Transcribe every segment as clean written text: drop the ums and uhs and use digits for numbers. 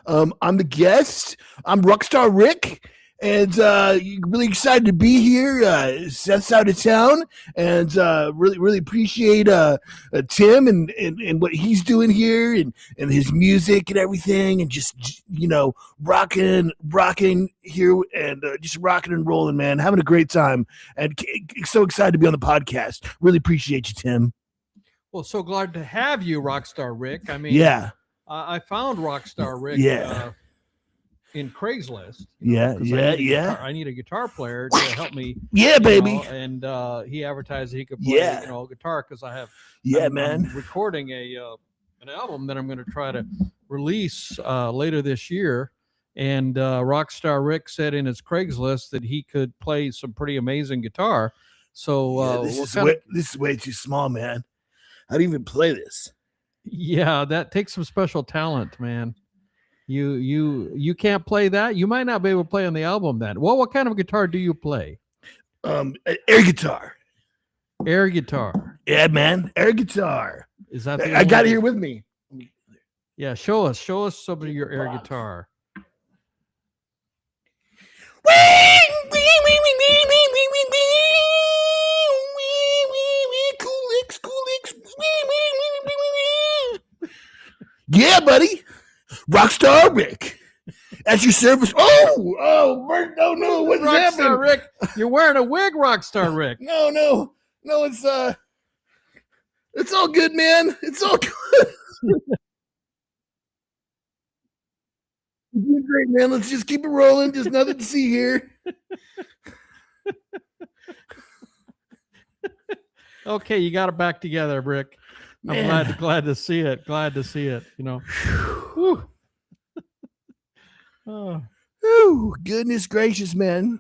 I'm the guest. I'm Rockstar Rick. And really excited to be here. Seth's out of town, and really appreciate Tim and what he's doing here, and his music and everything, and just rocking here, and just rocking and rolling, man. Having a great time, and so excited to be on the podcast. Really appreciate you, Tim. Well, so glad to have you, Rockstar Rick. I mean, yeah, I found Rockstar Rick. Yeah. In Craigslist. I need a guitar player to help me. Yeah, baby. And he advertised that he could play, guitar because I have. I'm recording an album that I'm going to try to release later this year. And Rockstar Rick said in his Craigslist that he could play some pretty amazing guitar. So this is way too small, man. How do you even play this? Yeah, that takes some special talent, man. You can't play that. You might not be able to play on the album then. Well, what kind of guitar do you play? Air guitar. Air guitar. Yeah, man. Air guitar. Is that? I got it here with me. Yeah, show us some of your air guitar. Yeah, buddy. Rockstar Rick, at your service. Oh, no, what's happening? Rockstar Rick, you're wearing a wig, Rockstar Rick. No, it's all good, man. It's all good. You're doing great, man. Let's just keep it rolling. Just nothing to see here. Okay, you got it back together, Rick. I'm glad to see it. Glad to see it. Whew. Oh, goodness gracious, man.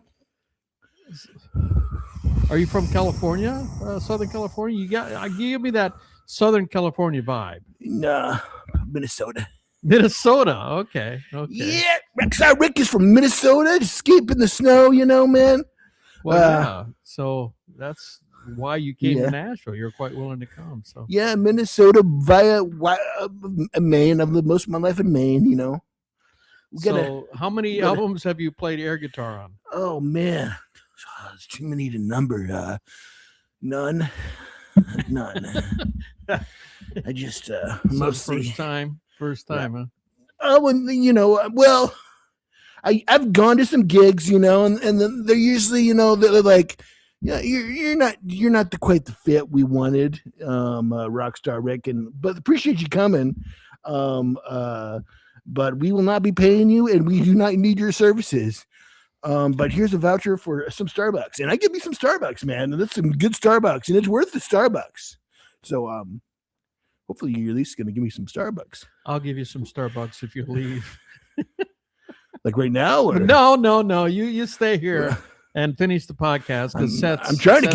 Are you from California? Southern California? You give me that Southern California vibe. Nah, Minnesota. Minnesota. Okay. Yeah, Rockstar Rick is from Minnesota, escaping the snow, man. Well, yeah. So that's why you came to Nashville. You're quite willing to come. So yeah, Minnesota via Maine. I've lived most of my life in Maine, So how many albums have you played air guitar on? Oh man, it's too many to number. None. I just mostly first time, huh? Oh, and well, I've gone to some gigs, and then they're usually, they're like, yeah, you're not quite the fit we wanted, Rockstar Rick, but appreciate you coming, but we will not be paying you, and we do not need your services. But here's a voucher for some Starbucks, and I give you some Starbucks, man, and that's some good Starbucks, and it's worth the Starbucks. So, hopefully you're at least going to give me some Starbucks. I'll give you some Starbucks if you leave. Like right now? Or? No. You stay here. And finish the podcast because I'm trying to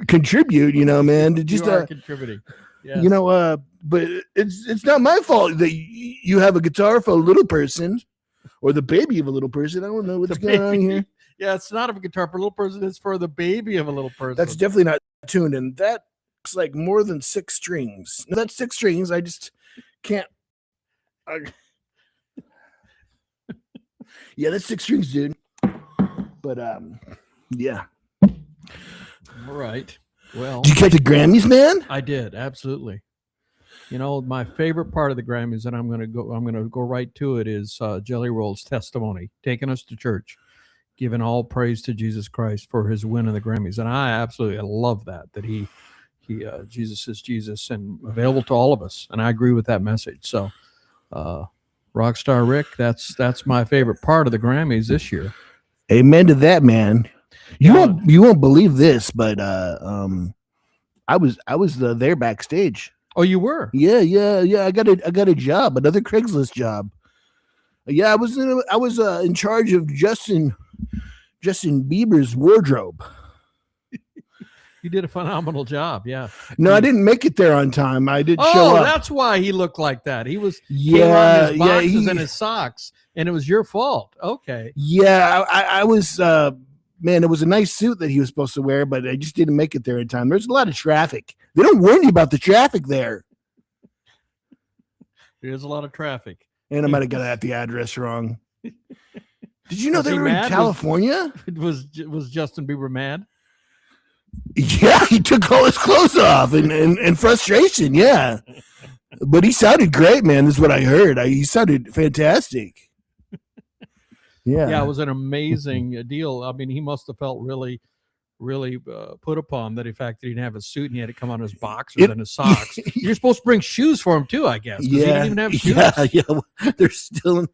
contribute, man. To just contributing, yes. But it's not my fault that you have a guitar for a little person, or the baby of a little person. I don't know what's going on here. Yeah, it's not a guitar for a little person. It's for the baby of a little person. That's definitely not tuned, and that looks like more than 6 strings. No, that's 6 strings. I just can't. Yeah, that's 6 strings, dude. But yeah. All right. Well, did you catch the Grammys, man? I did, absolutely. My favorite part of the Grammys, and I'm going to go right to it, is Jelly Roll's testimony, taking us to church, giving all praise to Jesus Christ for his win in the Grammys, and I absolutely love that he Jesus is Jesus and available to all of us, and I agree with that message. So, Rockstar Rick, that's my favorite part of the Grammys this year. Amen to that, man. You won't believe this, but I was there backstage. Oh, you were? Yeah. I got a job, another Craigslist job. Yeah, I was in charge of Justin Bieber's wardrobe. You did a phenomenal job, yeah. No, I didn't make it there on time. I didn't show up. Oh, that's why he looked like that. He was his boxes and his socks, and it was your fault. Okay. Yeah, I was. Man, it was a nice suit that he was supposed to wear, but I just didn't make it there in time. There's a lot of traffic. They don't warn you about the traffic there. There's a lot of traffic. And I might have got the address wrong. Did you know Was they he were in mad? California? Was Justin Bieber mad? Yeah, he took all his clothes off in frustration. Yeah. But he sounded great, man. This is what I heard. He sounded fantastic. Yeah, it was an amazing deal. I mean, he must have felt really put upon that, in fact, that he didn't have a suit and he had to come on his boxers and his socks. You're supposed to bring shoes for him too, I guess. Yeah, he didn't even have shoes. Yeah. They're still in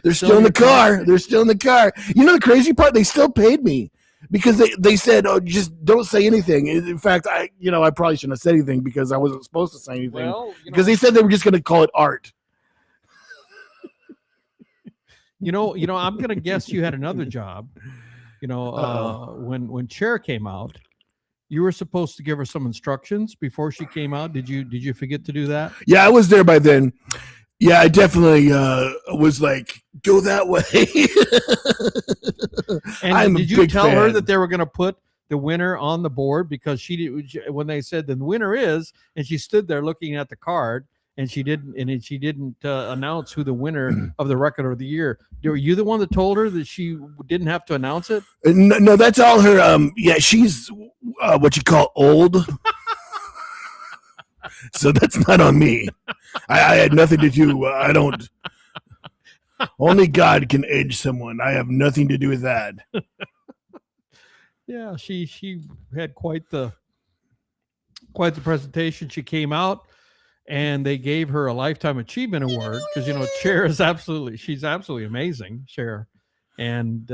the car. They're still in the car. You know the crazy part? They still paid me because they said, "Oh, just don't say anything." In fact, I probably shouldn't have said anything because I wasn't supposed to say anything. Well, because they said they were just going to call it art. I'm going to guess you had another job. When Cher came out, you were supposed to give her some instructions before she came out. Did you forget to do that? Yeah, I was there by then. Yeah, I definitely was like, go that way. And did you tell her that they were going to put the winner on the board? Because when they said the winner is, and she stood there looking at the card, and she didn't announce who the winner of the record of the year. Were you the one that told her that she didn't have to announce it? No, that's all her. Yeah, she's what you call old. So that's not on me. I had nothing to do. I don't. Only God can age someone. I have nothing to do with that. Yeah, she had quite the presentation. She came out, and they gave her a Lifetime Achievement Award because Cher is she's absolutely amazing, Cher, and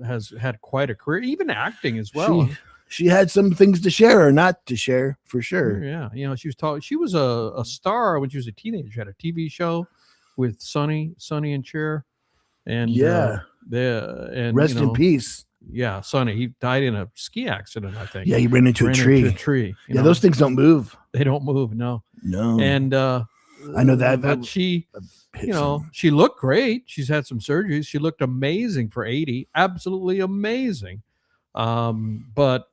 has had quite a career, even acting as well. She had some things to share or not to share, for sure. Yeah, she was a star when she was a teenager. She had a TV show with Sonny and Cher, and rest in peace. Yeah, Sonny. He died in a ski accident, I think. Yeah, he ran into a tree. Those things don't move. They don't move. No. And I know that. But she looked great. She's had some surgeries. She looked amazing for 80. Absolutely amazing. But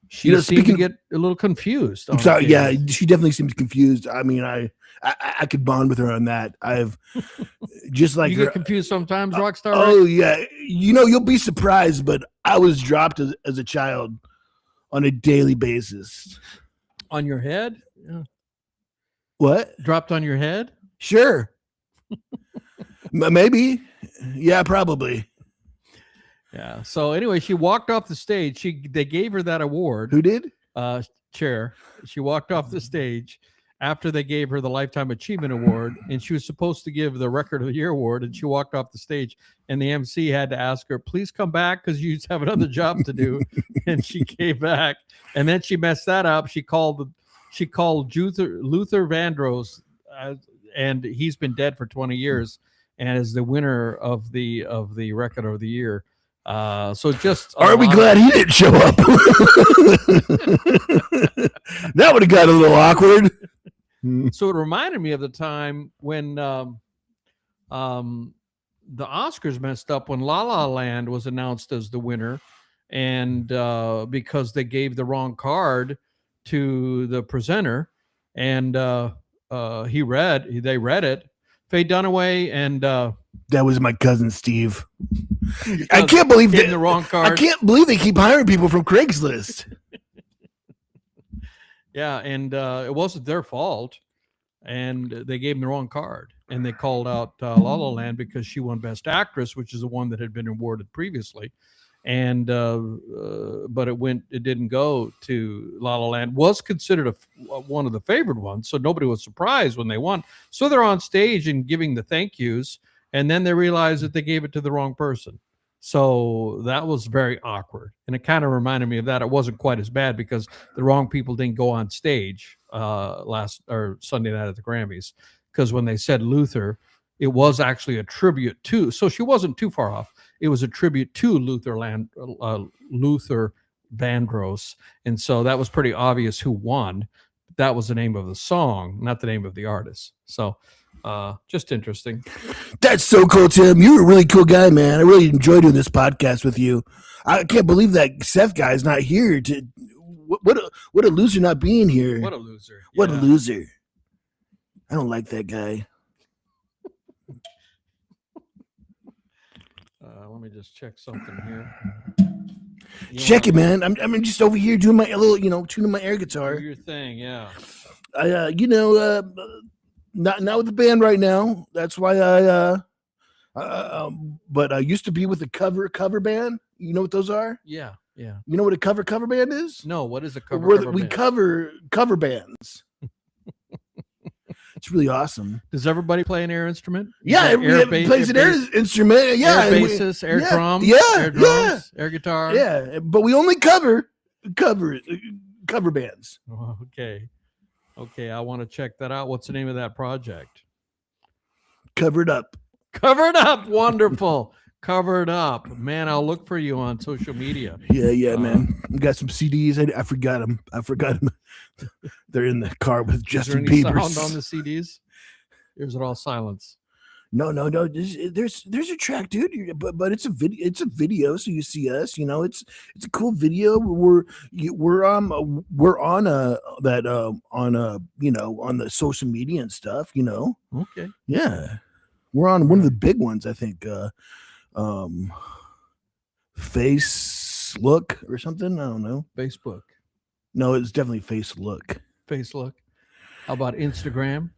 she seemed to get a little confused. Yeah, she definitely seems confused. I mean, I could bond with her on that. I've just like you get confused sometimes, Rockstar. Oh yeah, you'll be surprised, but I was dropped as a child on a daily basis. On your head? Yeah. What? Dropped on your head? Sure. Maybe. Yeah, probably. Yeah. So anyway, she walked off the stage. They gave her that award. Who did? Cher. She walked off the stage after they gave her the Lifetime Achievement Award, and she was supposed to give the Record of the Year award, and she walked off the stage, and the MC had to ask her, "Please come back because you have another job to do." And she came back, and then she messed that up. She called Luther Vandross, and he's been dead for 20 years, and is the winner of the Record of the Year. So just are we glad he didn't show up? That would have got a little awkward. So it reminded me of the time when the Oscars messed up when La La Land was announced as the winner, and because they gave the wrong card to the presenter, and they read it. Faye Dunaway and that was my cousin Steve. I can't believe the wrong card. I can't believe they keep hiring people from Craigslist. Yeah, and it wasn't their fault, and they gave them the wrong card, and they called out La La Land because she won Best Actress, which is the one that had been awarded previously, and but it didn't go to La La Land. Was considered one of the favored ones, so nobody was surprised when they won. So they're on stage and giving the thank yous, and then they realized that they gave it to the wrong person. So that was very awkward, and it kind of reminded me of that. It wasn't quite as bad because the wrong people didn't go on stage Sunday night at the Grammys, because when they said Luther, it was actually a tribute to. So she wasn't too far off. It was a tribute to Luther Vandross, and so that was pretty obvious who won. That was the name of the song, not the name of the artist. So. Just interesting. That's so cool, Tim. You're a really cool guy, man. I really enjoyed doing this podcast with you. I can't believe that Seth guy is not here. What a loser not being here. What a loser. What a loser. I don't like that guy. Let me just check something here. Check it, man. I'm just over here doing my little, tuning my air guitar. Do your thing, yeah. I, not with the band right now. That's why but I used to be with a cover band. You know what those are? Yeah. You know what a cover band is? No, what is a cover We band? cover bands. It's really awesome. Does everybody play an air instrument? Yeah, everybody plays an air instrument. Yeah, air basses, air drums, air guitar. Yeah, but we only cover bands. Oh, okay, I want to check that out. What's the name of that project? Covered Up. Wonderful. Covered Up, man. I'll look for you on social media. Yeah, man. We got some CDs. I forgot them. They're in the car with Justin Bieber. Sound on the CDs? Or is it all silence? No. There's a track, dude. But it's a video. It's a video, so you see us. It's a cool video. We're on on the social media and stuff. Okay. Yeah, we're on one of the big ones. I think. Face Look or something. I don't know. Facebook. No, it's definitely Face Look. How about Instagram?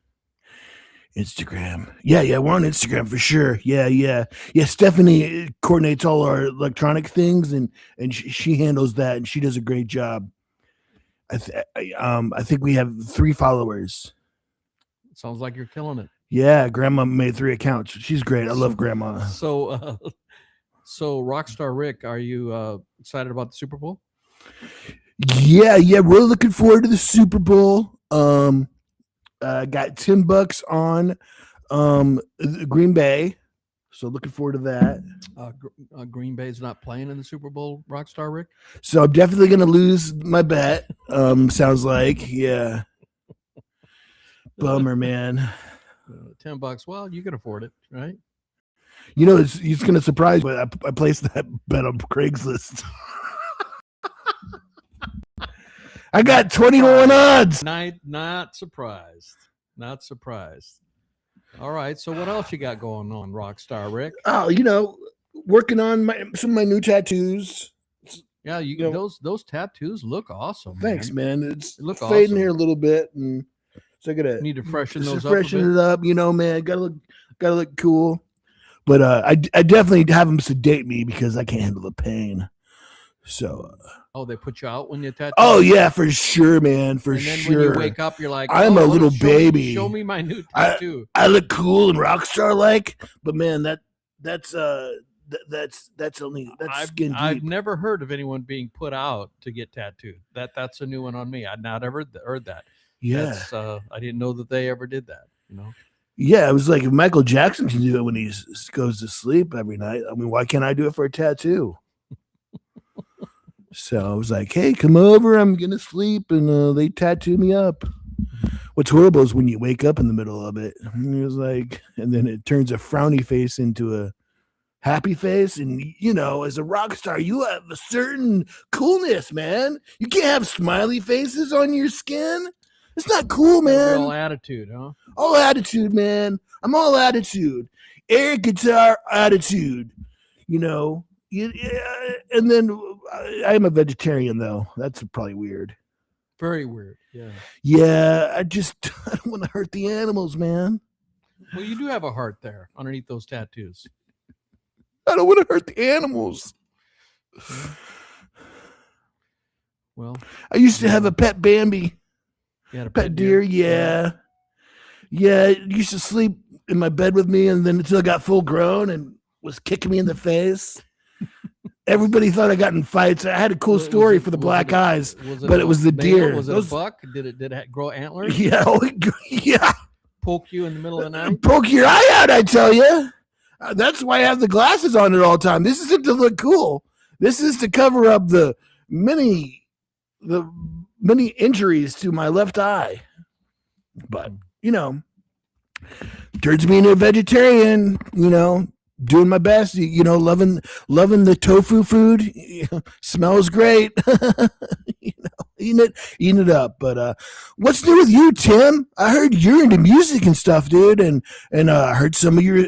Yeah, we're on Instagram for sure. Yeah. Stephanie coordinates all our electronic things, and she handles that, and she does a great job. I think we have 3 followers. Sounds like you're killing it. Yeah, Grandma made 3 accounts. She's great. I love Grandma. So Rockstar Rick, are you excited about the Super Bowl? Yeah, we're looking forward to the Super Bowl. Got $10 on Green Bay, so looking forward to that. Green Bay's not playing in the Super Bowl, Rockstar Rick. So I'm definitely gonna lose my bet. Sounds like, yeah. Bummer, man. $10. Well, you can afford it, right? It's gonna surprise me. I placed that bet on Craigslist. I got 21 odds. Not surprised. All right. So what else you got going on, Rockstar Rick? Oh, working on some of my new tattoos. Yeah, those tattoos look awesome. Thanks, man. It looks fading awesome here a little bit, and so I gotta need to freshen those it up. Man, gotta look cool. But I definitely have them sedate me because I can't handle the pain. So. They put you out when you tattoo? Oh yeah, for sure, man. For and then sure. When you wake up, you're like, I'm a little baby. Show me my new tattoo. I look cool and rock star like, but man, that's skin deep. I've never heard of anyone being put out to get tattooed. That's a new one on me. I'd not ever heard that. Yeah. I didn't know that they ever did that. Yeah, it was like if Michael Jackson can do it when he goes to sleep every night. I mean, why can't I do it for a tattoo? So I was like, hey, come over. I'm going to sleep. And they tattoo me up. What's horrible is when you wake up in the middle of it. And it was like, and then it turns a frowny face into a happy face. And, as a rock star, you have a certain coolness, man. You can't have smiley faces on your skin. It's not cool, man. All attitude, huh? All attitude, man. I'm all attitude. Air guitar attitude, and then I am a vegetarian, though. That's probably weird. Very weird, yeah. Yeah, I don't want to hurt the animals, man. Well, you do have a heart there underneath those tattoos. I don't want to hurt the animals. Well, I used to have a pet Bambi. You had a pet deer, yeah. Yeah, it used to sleep in my bed with me, and then until it got full grown and was kicking me in the face. Everybody thought I got in fights. I had a cool story for the black eyes, but it was the deer. Was it a buck? Did it grow antlers? Yeah, yeah. Poke you in the middle of the night? Poke your eye out, I tell you. That's why I have the glasses on it all the time. This isn't to look cool. This is to cover up the many injuries to my left eye. But, turns me into a vegetarian, doing my best, loving the tofu food. Smells great. eating it up. But what's new with you, Tim? I heard you're into music and stuff, dude, and I heard some of your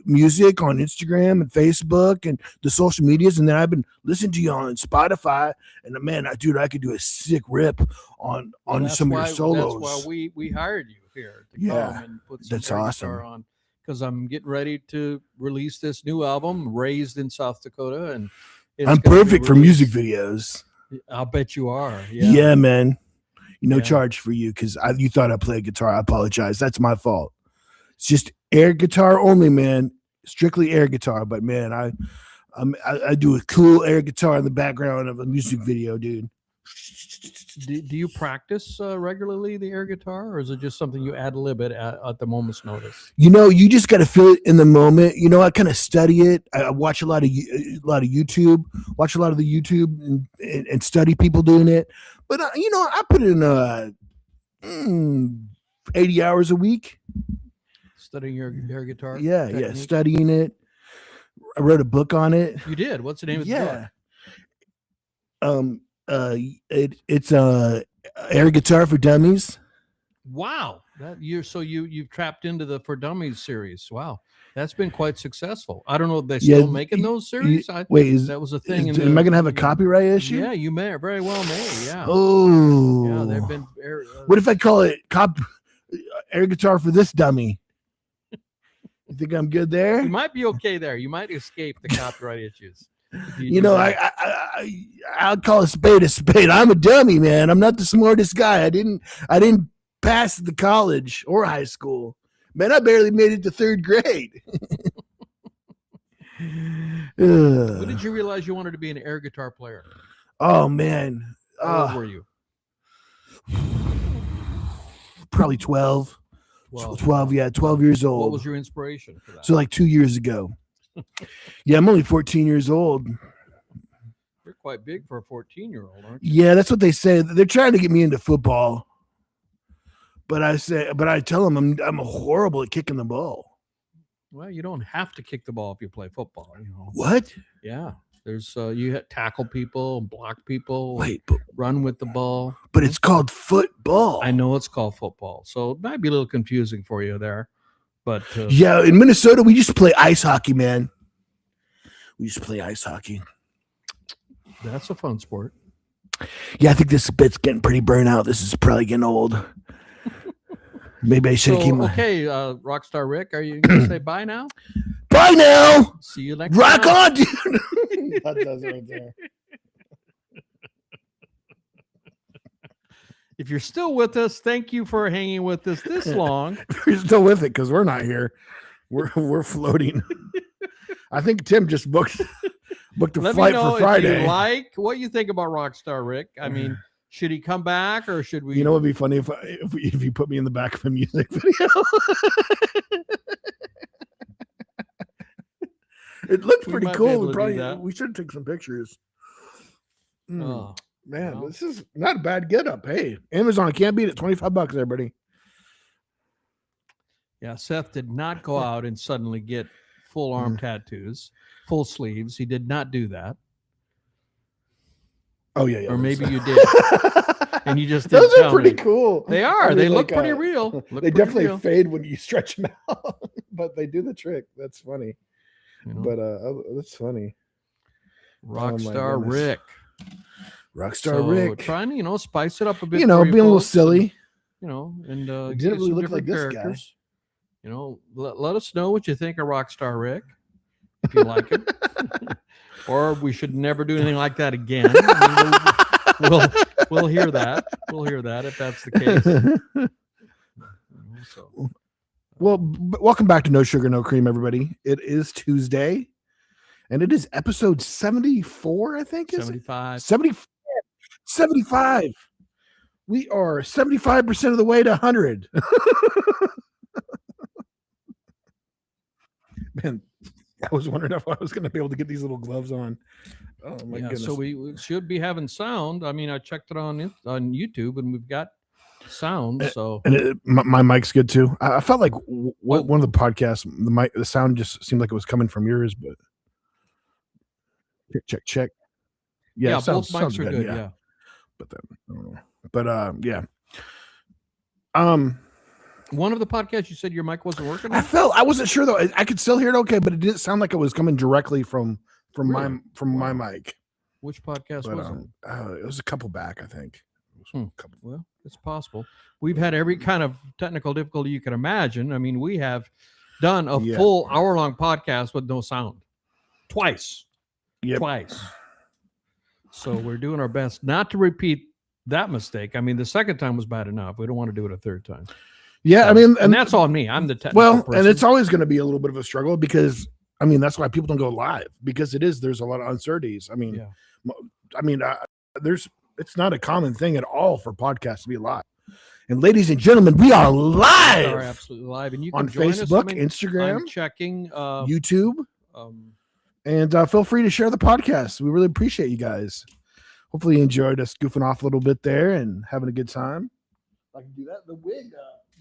music on Instagram and Facebook and the social medias, and then I've been listening to you on Spotify. And man, dude, I could do a sick rip on some of your solos. That's why we hired you here to come and put some that's air awesome. guitar on, because I'm getting ready to release this new album, Raised in South Dakota, and I'm perfect for music videos. I'll bet you are. Yeah, man. Charge for you because you thought I played guitar. I apologize. That's my fault. It's just air guitar only, man. Strictly air guitar. But man, I do a cool air guitar in the background of a music video, dude. Do you practice regularly the air guitar, or is it just something you ad lib at the moment's notice? You just got to feel it in the moment. I kind of study it. I watch a lot of YouTube, watch a lot of the YouTube and study people doing it. But I put in 80 hours a week studying your air guitar. Yeah, studying it. I wrote a book on it. You did? What's the name of the book? It's air guitar for dummies. Wow, you've trapped into the For Dummies series. Wow, that's been quite successful. I don't know if they're still making those series. That was a thing. Am I gonna have a copyright issue? Yeah, you may very well may. Yeah. Oh, yeah. They've been. What if I call it air guitar for this dummy? You think I'm good there? You might be okay there. You might escape the copyright issues. I'll call a spade a spade. I'm a dummy, man. I'm not the smartest guy. I didn't pass the college or high school. Man, I barely made it to third grade. When did you realize you wanted to be an air guitar player? Oh man. How old were you? Probably 12. 12, yeah, 12 years old. What was your inspiration for that? So like 2 years ago. Yeah, I'm only 14 years old. You're quite big for a 14-year-old, aren't you? Yeah, that's what they say. They're trying to get me into football. But I tell them I'm horrible at kicking the ball. Well, you don't have to kick the ball if you play football. What? Yeah. There's you tackle people, block people, but run with the ball. But it's called football. I know it's called football, so it might be a little confusing for you there. But yeah, in Minnesota we just play ice hockey, man. We just play ice hockey. That's a fun sport. Yeah, I think this bit's getting pretty burnt out. This is probably getting old. Maybe I should keep my... Okay, Rockstar Rick, are you going to say bye now? Bye now. See you next time. Rock on, dude. That does right there. If you're still with us, thank you for hanging with us this long. You're still with it because we're not here. We're floating. I think Tim just booked a flight for Friday. If you like what you think about Rockstar Rick. I mean, should he come back or should we? You know, it'd be funny if you put me in the back of a music video. It looks pretty cool. We should take some pictures. Oh, man, this is not a bad getup. Hey, Amazon can't beat it. $25, everybody. Yeah, Seth did not go out and suddenly get full arm tattoos, full sleeves. He did not do that. Oh yeah. Or maybe you did. And you just didn't those are pretty cool. They are. I mean, they look pretty real. They definitely fade when you stretch them out, but they do the trick. That's funny. But that's funny. Rockstar Rick. Rockstar Rick. Trying to, spice it up a bit. Being a little silly. And didn't really look like this guy. Let us know what you think of Rockstar Rick, if you like it. Or we should never do anything like that again. I mean, we'll hear that. We'll hear that if that's the case. Well, welcome back to No Sugar, No Cream, everybody. It is Tuesday, and it is episode 74, I think. 75. 75. We are 75% of the way to 100. Man, I was wondering if I was going to be able to get these little gloves on. Oh, my goodness. So we should be having sound. I mean, I checked it on YouTube, and we've got sound. So and my mic's good too. I felt like one of the podcasts, the sound just seemed like it was coming from yours, but check. Yeah, both mics are good. Yeah. but then I don't know. But yeah. One of the podcasts you said your mic wasn't working. I wasn't sure though. I could still hear it okay, but it didn't sound like it was coming directly from Really? my mic. Which podcast was it? It was a couple back, I think. Well, it's possible. We've had every kind of technical difficulty you can imagine. I mean, we have done a full hour-long podcast with no sound twice. Twice. So we're doing our best not to repeat that mistake. I mean, the second time was bad enough. We don't want to do it a third time. Yeah, so, I mean, and that's on me. I'm the technical person. And it's always going to be a little bit of a struggle because, I mean, that's why people don't go live because there's a lot of uncertainties. I mean, it's not a common thing at all for podcasts to be live. And ladies and gentlemen, we are live. We are absolutely live, and you can on join Facebook, us. Instagram, I'm checking YouTube, and feel free to share the podcast. We really appreciate you guys. Hopefully, you enjoyed us goofing off a little bit there and having a good time. I can do that. The wig,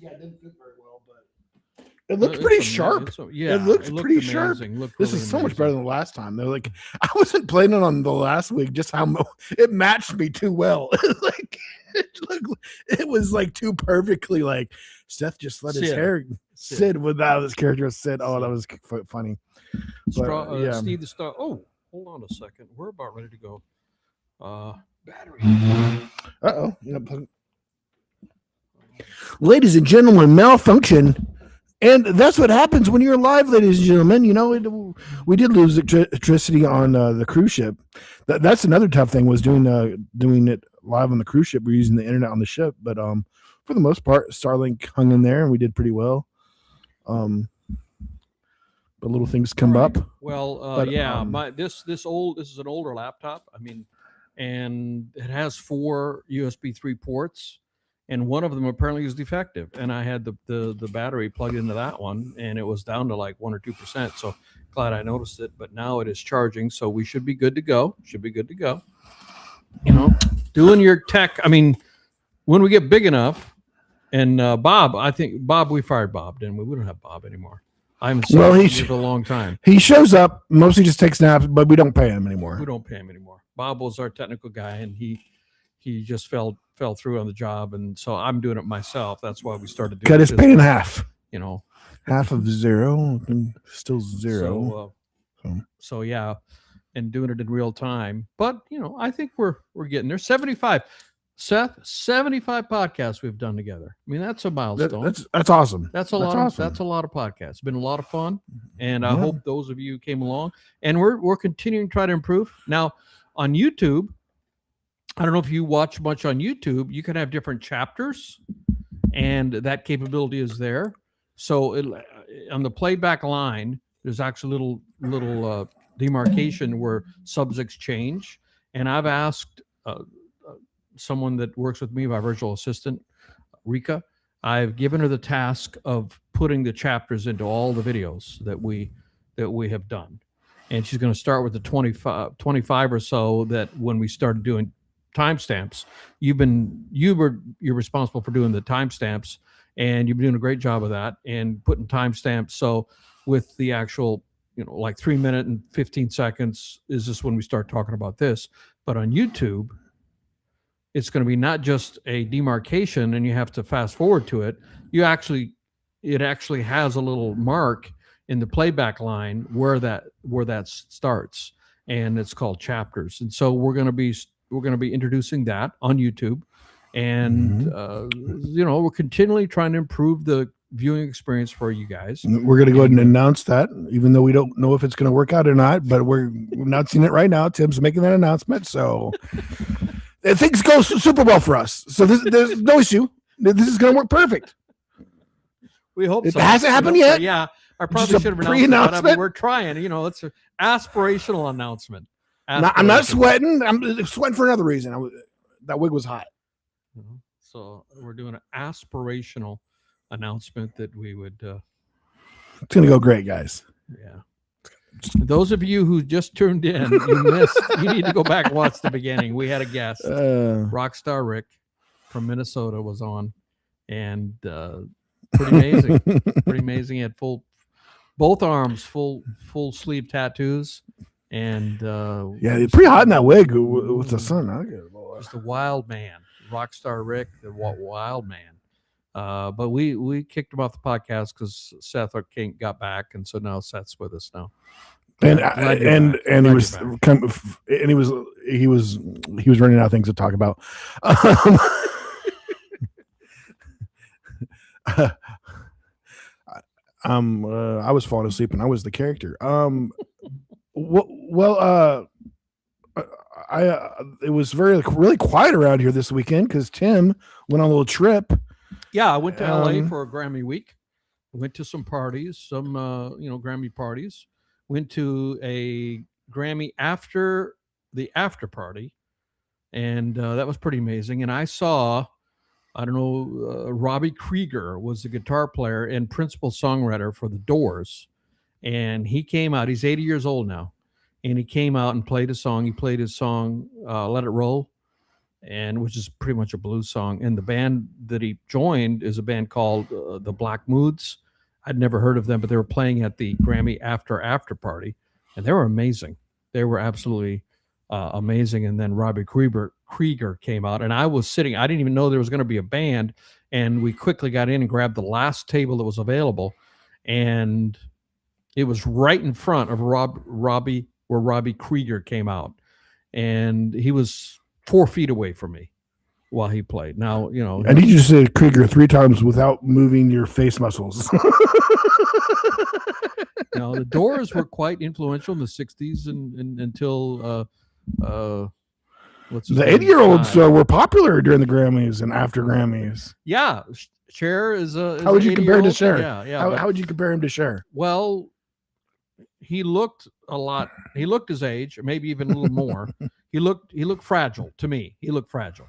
it didn't fit very well, but it looked pretty sharp. It looks pretty sharp. This is so much better than the last time. They're like, I wasn't planning on the last wig, just how it matched me too well. It was like too perfectly. Like Seth just let his hair sit without his character sit. Oh, that was funny. Steve the Star. Oh, hold on a second. We're about ready to go. Battery. Ladies and gentlemen, malfunction. And that's what happens when you're live, ladies and gentlemen. You know, we did lose electricity on the cruise ship. That's another tough thing was doing it live on the cruise ship. We're using the internet on the ship, but for the most part, Starlink hung in there and we did pretty well. But little things come up. Well, this is an older laptop. I mean, and it has 4 USB 3 ports. And one of them apparently is defective. And I had the battery plugged into that one, and it was down to like 1 or 2%. So glad I noticed it. But now it is charging, so we should be good to go. You know, doing your tech. I mean, when we get big enough, and Bob, we fired Bob, didn't we? We don't have Bob anymore. I haven't seen him for a long time. He shows up, mostly just takes naps, but we don't pay him anymore. Bob was our technical guy, and he just fell through on the job, and so I'm doing it myself. That's why we started doing cut his pay in half. You know, half of zero, still zero. So yeah, and doing it in real time. But you know, I think we're getting there. 75, Seth, 75 podcasts we've done together. I mean, that's a milestone. That's awesome. That's a lot of podcasts. It's been a lot of fun, and I hope those of you came along. And we're continuing to try to improve. Now on YouTube, I don't know if you watch much on YouTube. You can have different chapters, and that capability is there. So on the playback line, there's actually little demarcation where subjects change. And I've asked someone that works with me, my virtual assistant, Rika. I've given her the task of putting the chapters into all the videos that we have done, and she's going to start with the 25 or so that when we started doing timestamps, you're responsible for doing the timestamps, and you've been doing a great job of that and putting timestamps. So with the actual, like 3 minutes and 15 seconds is just when we start talking about this. But on YouTube, it's going to be not just a demarcation and you have to fast forward to it. It actually has a little mark in the playback line where that starts, and it's called chapters. And so we're going to be introducing that on YouTube, and we're continually trying to improve the viewing experience for you guys. We're going to go ahead and announce that, even though we don't know if it's going to work out or not, but we're announcing it right now. Tim's making that announcement, so things go super well for us. So there's no issue. This is going to work perfect. We hope it hasn't happened yet. So, yeah, I probably should have announced it, but we're trying. It's an aspirational announcement. I'm not sweating. I'm sweating for another reason. That wig was hot. So we're doing an aspirational announcement that we would. It's gonna go great, guys. Yeah. Those of you who just tuned in, you missed. You need to go back and watch the beginning. We had a guest, Rockstar Rick from Minnesota, was on, and pretty amazing. Pretty amazing. He had both arms full sleeve tattoos. And it's pretty hot in that wig with the sun. was the wild man, Rockstar Rick, the wild man. But we kicked him off the podcast because Seth got back, and so now Seth's with us now. And he was running out of things to talk about. I was falling asleep and I was the character. It was really quiet around here this weekend because Tim went on a little trip. Yeah, I went to LA for a Grammy week. Went to some parties, some Grammy parties. Went to a Grammy after the after party, and that was pretty amazing. And I saw, Robbie Krieger was the guitar player and principal songwriter for The Doors, and he came out. He's 80 years old now, and he came out and played a song. He played his song "Let It Roll," which is pretty much a blues song. And the band that he joined is a band called the Black Moods. I'd never heard of them, but they were playing at the Grammy after party, and they were amazing. They were absolutely amazing. And then Robbie Krieger came out, and I was sitting. I didn't even know there was going to be a band, and we quickly got in and grabbed the last table that was available, and it was right in front of Robbie, where Robbie Krieger came out, and he was 4 feet away from me while he played. Now, I need you to say Krieger 3 times without moving your face muscles. Now, the Doors were quite influential in the 60s and until the 80-year-olds were popular during the Grammys and after Grammys. Yeah, Cher is a. How would you compare him to Cher? Yeah. How would you compare him to Cher? Well, he looked a lot. He looked his age, or maybe even a little more. He looked fragile to me. He looked fragile.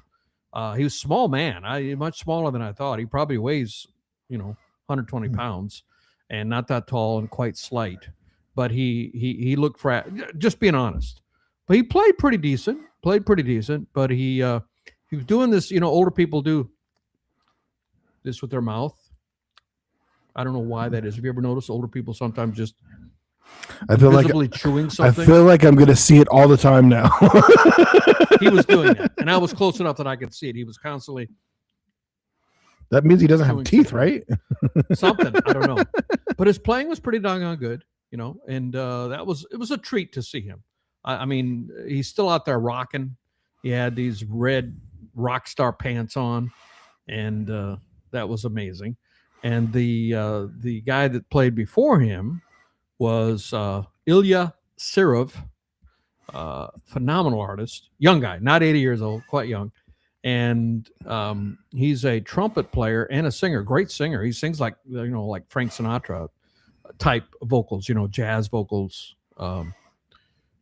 He was a small man. Much smaller than I thought. He probably weighs, 120 pounds, and not that tall and quite slight. But he looked just being honest. But he played pretty decent. But he was doing this. Older people do this with their mouth. I don't know why that is. Have you ever noticed older people sometimes just visibly chewing something? I feel like I'm going to see it all the time now. He was doing that, and I was close enough that I could see it. He was constantly. That means he doesn't have teeth, right? Something, I don't know. But his playing was pretty doggone good, and it was a treat to see him. I mean, he's still out there rocking. He had these red Rockstar pants on, and that was amazing. And the guy that played before him was Ilya Sirov, phenomenal artist, young guy, not 80 years old, quite young. And he's a trumpet player and a singer, great singer. He sings like Frank Sinatra type vocals, jazz vocals.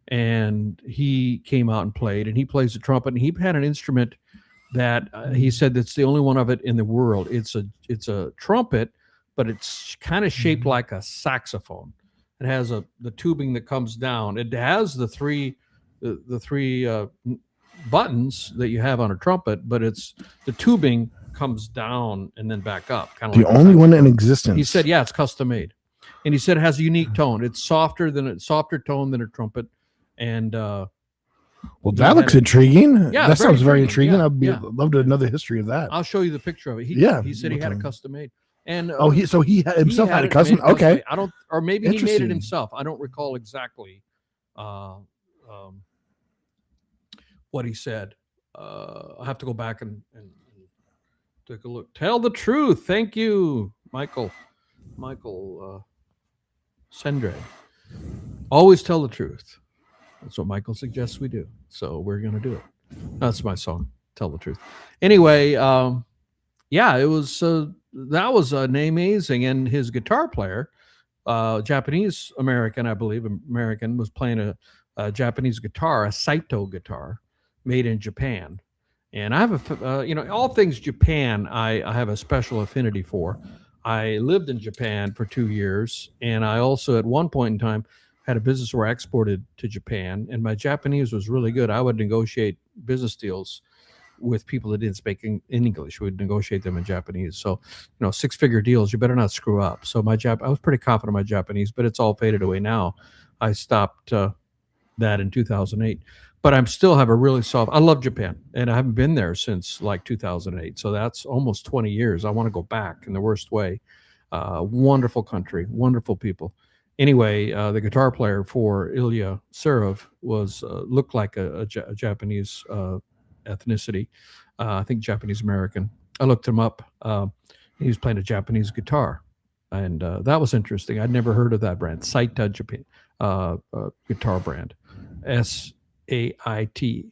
And he came out and played, and he plays the trumpet, and he had an instrument that he said that's the only one of it in the world. It's a trumpet, but it's kind of shaped like a saxophone. It has the tubing that comes down. It has the three buttons that you have on a trumpet, but the tubing comes down and then back up. Kind of the only one in existence. He said, yeah, it's custom made, and he said it has a unique tone. It's softer tone than a trumpet, and well, that looks intriguing. Yeah, that sounds very intriguing. Yeah, I'd love to know the history of that. I'll show you the picture of it. He said he had it custom made. And he himself had a custom. Okay, I don't, or maybe he made it himself. I don't recall exactly what he said. I'll have to go back and take a look. Tell the truth. Thank you, Michael Sendre. Always tell the truth. That's what Michael suggests we do. So we're going to do it. That's my song. Tell the truth. Anyway, it was that was amazing. And his guitar player, Japanese American, I believe, was playing a Japanese guitar, a Saito guitar, made in Japan. And I have all things Japan, I have a special affinity for. I lived in Japan for 2 years, and I also, at one point in time, had a business where I exported to Japan, and my Japanese was really good. I would negotiate business deals with people that didn't speak in English. We'd negotiate them in Japanese. So, 6-figure deals, you better not screw up. So I was pretty confident in my Japanese, but it's all faded away now. I stopped that in 2008. but I'm still have a really soft. I love Japan, and I haven't been there since like 2008. So that's almost 20 years. I want to go back in the worst way. Wonderful country, wonderful people. Anyway, the guitar player for Ilya Serov was looked like a Japanese ethnicity. I think Japanese American. I looked him up. He was playing a Japanese guitar, and that was interesting. I'd never heard of that brand, Saita Japan guitar brand, SAIT.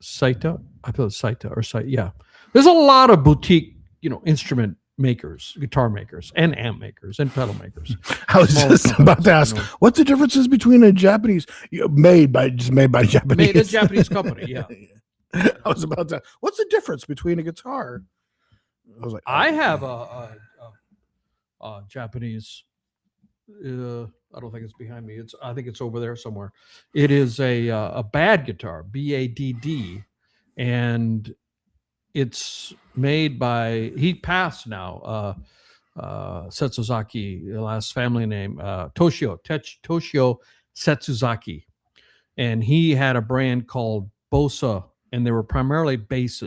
Saita, I thought it's Saita or Saita. Yeah, there's a lot of boutique, instrument makers, guitar makers, and amp makers, and pedal makers. I was just about to ask, what's the differences between a Japanese made by Japanese? Made a Japanese company, yeah. I was about to. What's the difference between a guitar? I was like, I have a Japanese. I don't think it's behind me. I think it's over there somewhere. It is a bad guitar, BADD, and it's made by. He passed now. Setsuzaki, the last family name, Toshio Setsuzaki, and he had a brand called Bosa, and they were primarily bass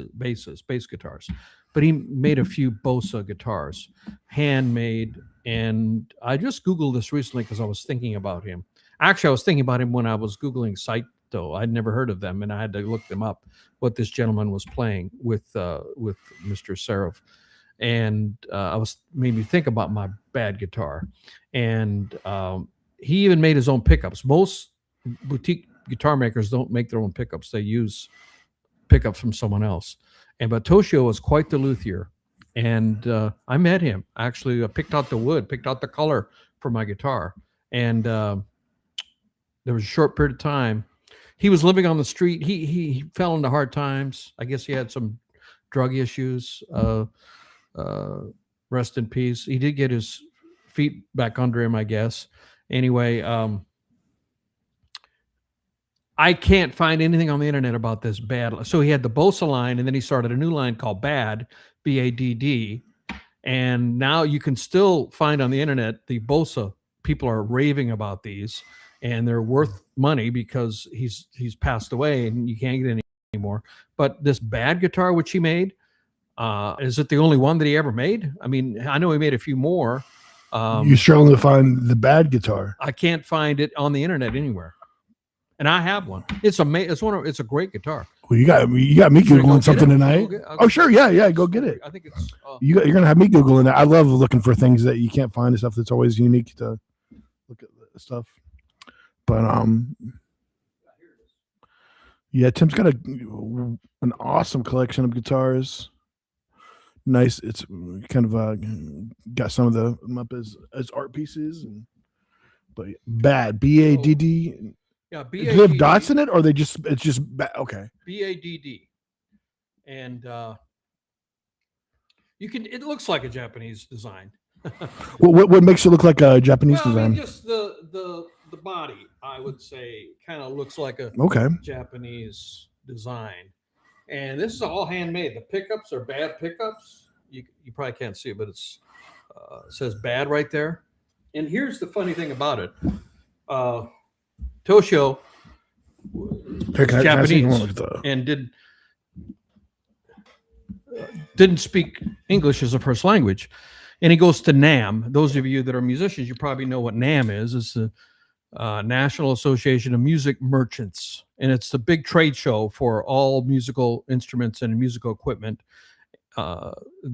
guitars. But he made a few Bosa guitars, handmade. And I just Googled this recently because I was thinking about him. Actually, I was thinking about him when I was Googling Saito. I'd never heard of them, and I had to look them up, what this gentleman was playing with Mr. Seraph. And made me think about my bad guitar. And he even made his own pickups. Most boutique guitar makers don't make their own pickups. They use pickups from someone else. But Toshio was quite the luthier. And I met him. Actually, I picked out the wood, picked out the color for my guitar. And there was a short period of time. He was living on the street. He fell into hard times. I guess he had some drug issues. Rest in peace. He did get his feet back under him, I guess. Anyway, I can't find anything on the internet about this bad. So he had the Bosa line, and then he started a new line called Bad, BADD. And now you can still find on the internet the Bosa. People are raving about these, and they're worth money because he's passed away and you can't get any anymore. But this Bad guitar, which he made, is it the only one that he ever made? I mean, I know he made a few more. You're struggling to find the Bad guitar. I can't find it on the internet anywhere. And I have one. It's a great guitar. Well, you got me Googling something tonight. Oh, sure. Yeah. Go get it. I think it's you're going to have me Googling that. I love looking for things that you can't find and stuff that's always unique to look at stuff. But, yeah, Tim's got an awesome collection of guitars. Nice. It's kind of got some of them up as art pieces. But Bad, BADD. Yeah, do they have dots in it, or it's just okay? BADD, and it looks like a Japanese design. what makes it look like a Japanese design? I mean, just the body, I would say, kind of looks like a Japanese design. And this is all handmade. The pickups are Bad pickups. You probably can't see it, but it says Bad right there. And here's the funny thing about it. Toshio was Japanese and didn't speak English as a first language. And he goes to NAM. Those of you that are musicians, you probably know what NAM is. It's the National Association of Music Merchants. And it's the big trade show for all musical instruments and musical equipment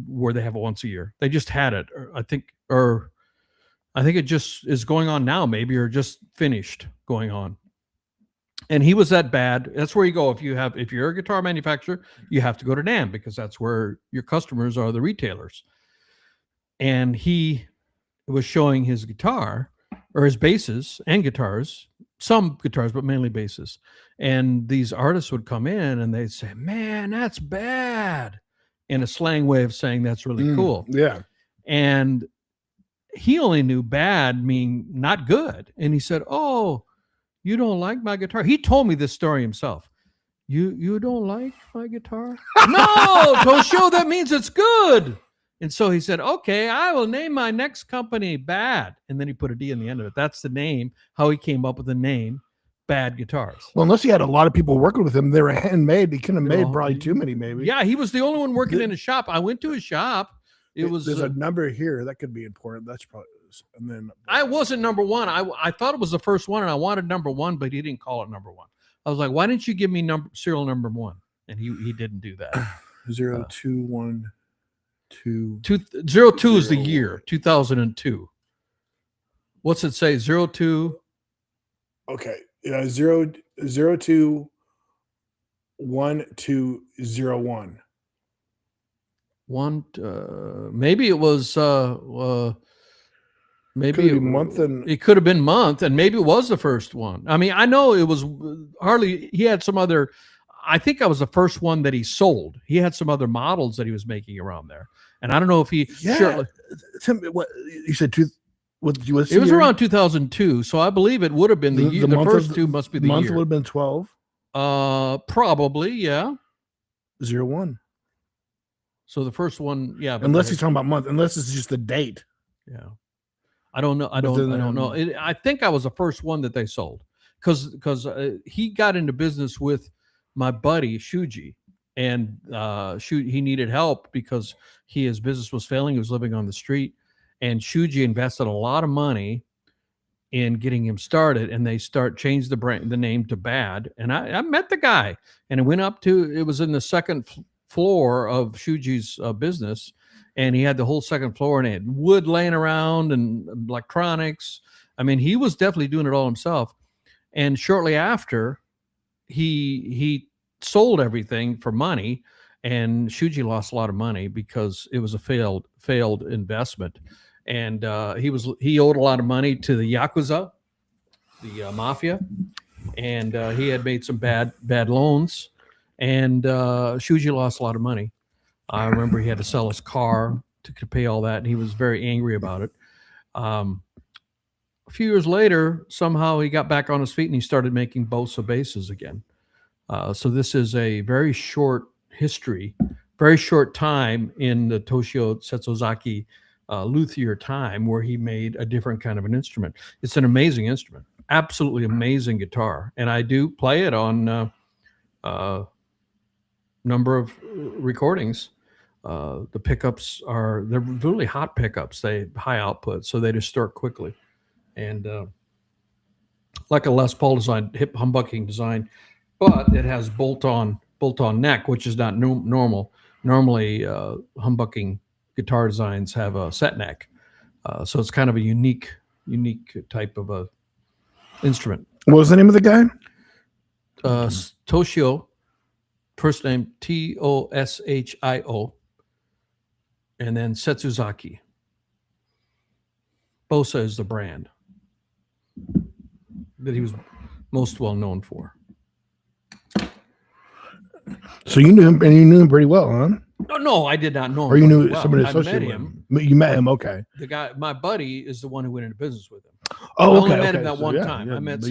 where they have it once a year. They just had it, I think it just is going on now, maybe, or just finished going on. And he was that Bad. That's where you go. If you're a guitar manufacturer, you have to go to NAMM because that's where your customers are, the retailers. And he was showing his guitar or his basses and guitars, some guitars, but mainly basses. And these artists would come in and they'd say, "Man, that's Bad," in a slang way of saying that's really cool. Yeah. And he only knew Bad meaning not good. And he said, "Oh, you don't like my guitar?" He told me this story himself. You don't like my guitar? No, Toshio, that means it's good. And so he said, "Okay, I will name my next company Bad." And then he put a D in the end of it. That's the name, how he came up with the name bad guitars. Well, unless he had a lot of people working with him, they were handmade. He couldn't have made know, probably too many, maybe. Yeah, he was the only one working in his shop. I went to his shop. There's a number here that could be important. That's probably, and then I wasn't number one. I thought it was the first one, and I wanted number one, but he didn't call it number one. I was like, why didn't you give me serial number one? And he didn't do that. 0, 2, 1, 2. 02 is the year 2002. What's it say? 02. Okay. Yeah, 0, 0, 2, 1, 2, 0, 1. Maybe it was maybe month, and it could have been month, and maybe it was the first one. I mean, I know it was hardly. He had some other. I think I was the first one that he sold. He had some other models that he was making around there, and I don't know if he. Yeah. Sure, What you said? It was around 2002, so I believe it would have been the year. The first two must be the month year. Would have been 12. Probably, yeah. 0, 1. So the first one, yeah. Unless he's talking about month, unless it's just the date. Yeah. I don't know. I don't know. I think I was the first one that they sold because he got into business with my buddy Shuji, and he needed help because his business was failing. He was living on the street, and Shuji invested a lot of money in getting him started, and they changed the name to Bad. And I met the guy, and it went up to, it was in the second floor of Shuji's business, and he had the whole second floor, and it had wood laying around and electronics. I mean, he was definitely doing it all himself. And shortly after, he sold everything for money, and Shuji lost a lot of money because it was a failed investment. And he owed a lot of money to the Yakuza, the mafia, and he had made some bad loans, and Shuji lost a lot of money. I remember he had to sell his car to pay all that, and he was very angry about it. A few years later, somehow he got back on his feet and he started making Bosa basses again. So this is a very short history, very short time in the Toshio Setsuzaki luthier time where he made a different kind of an instrument. It's an amazing instrument, absolutely amazing guitar. And I do play it on number of recordings. The pickups they're really hot pickups. They high output, so they distort quickly. And like a Les Paul design, hip humbucking design, but it has bolt-on neck, which is not normal. Normally, humbucking guitar designs have a set neck, so it's kind of a unique type of a instrument. What was the name of the guy? Toshio, first name Toshio, and then Setsuzaki. Bosa is the brand that he was most well known for. So you knew him, and you knew him pretty well, huh? No, I did not know him. Or you knew well. somebody I associated met with him. You met him, okay. The guy, my buddy, is the one who went into business with him. Oh, I okay. only met him that So, one yeah, time. yeah, I met but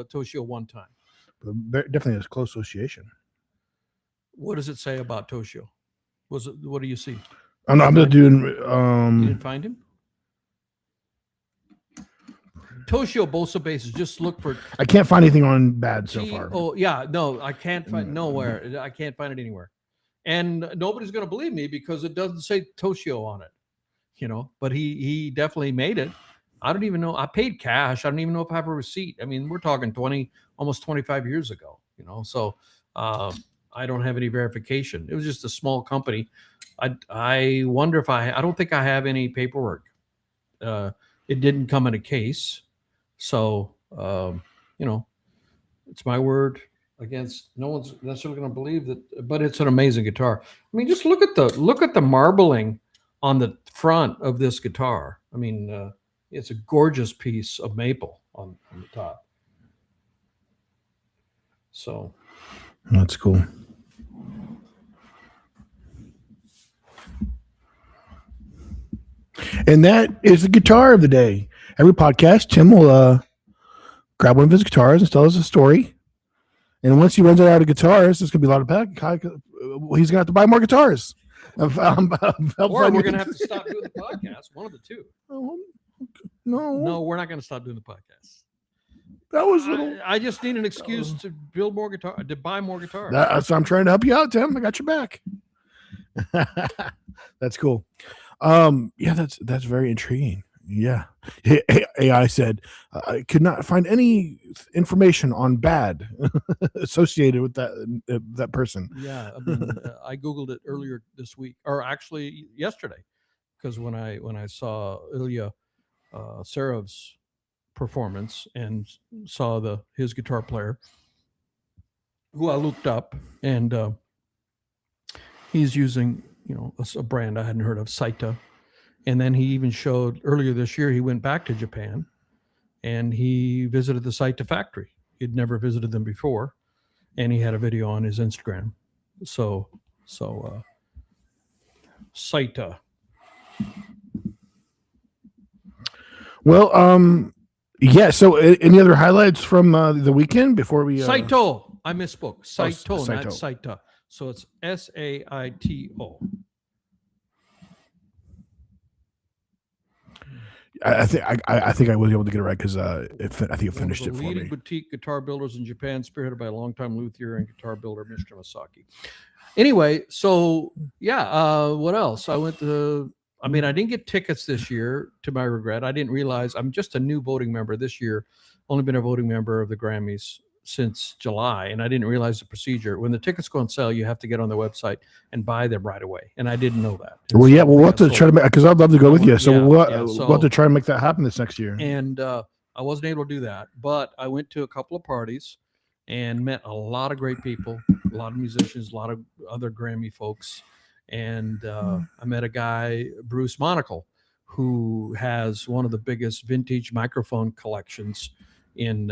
Toshio one time. Definitely a close association. What does it say about Toshio? What do you see? I'm not doing. You didn't find him? Toshio Bosa basses. Just look for. I can't find anything on Bad so far. Oh yeah, no, I can't find nowhere. I can't find it anywhere, and nobody's going to believe me because it doesn't say Toshio on it, But he definitely made it. I don't even know. I paid cash. I don't even know if I have a receipt. I mean, we're talking almost 25 years ago. So I don't have any verification. It was just a small company. I wonder if I don't think I have any paperwork. It didn't come in a case. So, it's my word against no one's necessarily going to believe that, but it's an amazing guitar. I mean, just look at the marbling on the front of this guitar. I mean, it's a gorgeous piece of maple on the top. So that's cool. And that is the guitar of the day. Every podcast, Tim will grab one of his guitars and tell us a story. And once he runs out of guitars, there's going to be a lot of he's going to have to buy more guitars. Or we're going to have to stop doing the podcast. One of the two. No, we're not going to stop doing the podcast. That was a little. I just need an excuse to build more guitar, to buy more guitars. So I'm trying to help you out, Tim. I got your back. That's cool. Yeah, that's very intriguing. Yeah. AI said, I could not find any information on bad associated with that person. Yeah, I mean, I Googled it earlier this week, or actually yesterday, because when I saw Ilya Serev's performance and saw his guitar player, who I looked up, and he's using a brand I hadn't heard of, Saita. And then he even showed earlier this year, he went back to Japan and he visited the Saita factory. He'd never visited them before. And he had a video on his Instagram. So Saita. Well, yeah. So any other highlights from the weekend before we... Saito. I misspoke. Saito, Saito. not Saita. So it's Saito. I think I was able to get it right because I think it finished it for leading me. boutique guitar builders in Japan, spearheaded by a longtime luthier and guitar builder, Mr. Masaki. Anyway, so yeah, what else? I didn't get tickets this year, to my regret. I didn't realize I'm just a new voting member this year. Only been a voting member of the Grammys since July, and I didn't realize the procedure. When the tickets go on sale, you have to get on the website and buy them right away, and I didn't know that. And well, yeah, we'll have to try to make, because I'd love to go with you. So we'll have to try and make that happen this next year. And I wasn't able to do that, but I went to a couple of parties and met a lot of great people, a lot of musicians, a lot of other Grammy folks. And I met a guy, Bruce Monacle, who has one of the biggest vintage microphone collections in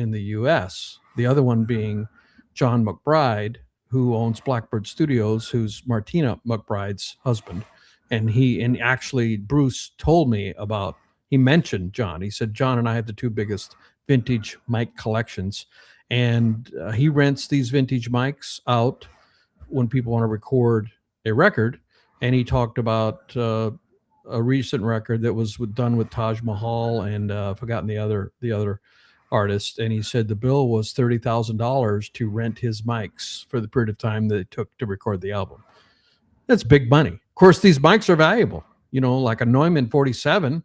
the U.S. The other one being John McBride, who owns Blackbird Studios, who's Martina McBride's husband. And actually Bruce told me he mentioned John. He said, John and I have the two biggest vintage mic collections. And he rents these vintage mics out when people want to record a record. And he talked about a recent record that was done with Taj Mahal and I've forgotten the other artist, and he said the bill was $30,000 to rent his mics for the period of time that it took to record the album. That's big money. Of course, these mics are valuable. Like a Neumann 47.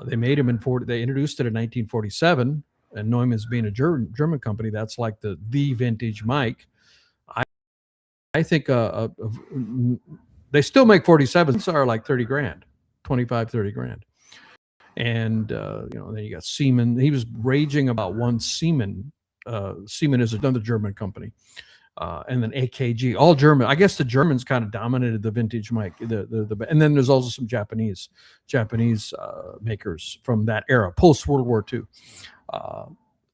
They made them they introduced it in 1947, and Neumann's being a German company, that's like the vintage mic. I think they still make 47s are like 30 grand, 25, 30 grand. And, then you got Siemens. He was raging about one Siemens. Siemens is another German company. And then AKG, all German. I guess the Germans kind of dominated the vintage mic. And then there's also some Japanese makers from that era, post World War II,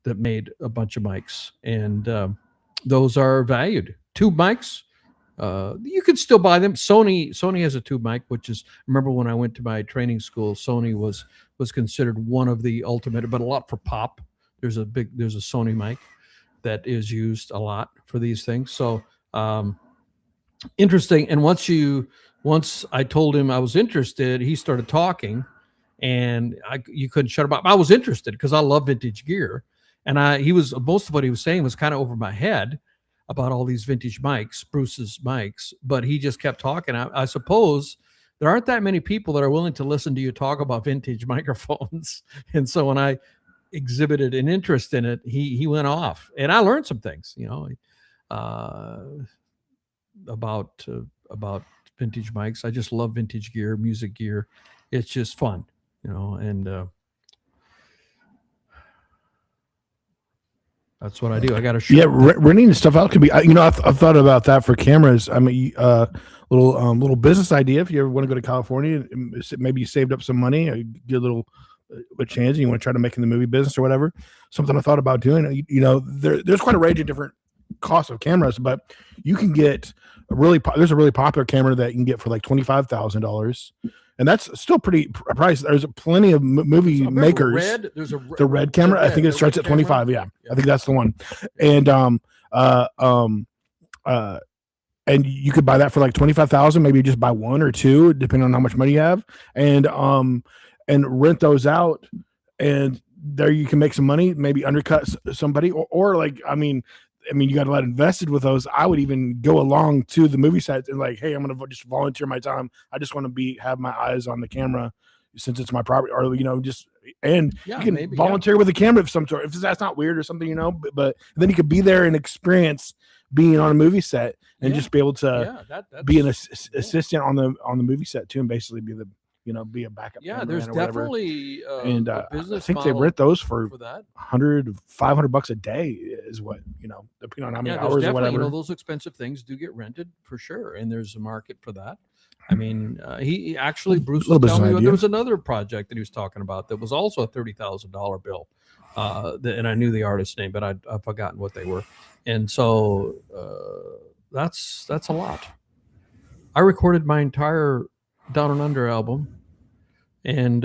that made a bunch of mics. And those are valued. Tube mics, you can still buy them. Sony has a tube mic, which is, remember when I went to my training school, Sony was considered one of the ultimate, but a lot for pop. There's a Sony mic that is used a lot for these things. So interesting. And once I told him I was interested, he started talking, and you couldn't shut him up. I was interested because I love vintage gear, and most of what he was saying was kind of over my head about all these vintage mics, Bruce's mics, but he just kept talking. I suppose there aren't that many people that are willing to listen to you talk about vintage microphones. And so when I exhibited an interest in it, he went off, and I learned some things, about vintage mics. I just love vintage gear, music gear. It's just fun, and that's what I do. I got to shoot. Yeah, renting stuff out could be. I've thought about that for cameras. I mean, little business idea. If you ever want to go to California, maybe you saved up some money, or get a chance, and you want to try to make in the movie business or whatever. Something I thought about doing. There's quite a range of different costs of cameras, but you can get there's a really popular camera that you can get for like $25,000. And that's still pretty priced. There's plenty of movie makers. The red camera. I think it starts at 25. Yeah, I think that's the one. And and you could buy that for like 25,000. Maybe just buy one or two, depending on how much money you have, and rent those out. And there you can make some money, maybe undercut somebody, or like, I mean, you got a lot invested with those. I would even go along to the movie set and like, hey, I'm going to just volunteer my time. I just want to have my eyes on the camera since it's my property, or, and you can volunteer with a camera of some sort, if that's not weird or something, but then you could be there and experience being on a movie set and just be able to be an assistant on the movie set too, and basically be be a backup. Yeah, there's definitely and I think they rent those for that $500 a day is what, depending on how many hours or whatever. Those expensive things do get rented for sure, and there's a market for that. I mean, he actually, Bruce was telling me there was another project that he was talking about that was also a $30,000 bill, and I knew the artist's name, but I've forgotten what they were, and so that's a lot. I recorded my entire Down and Under album, and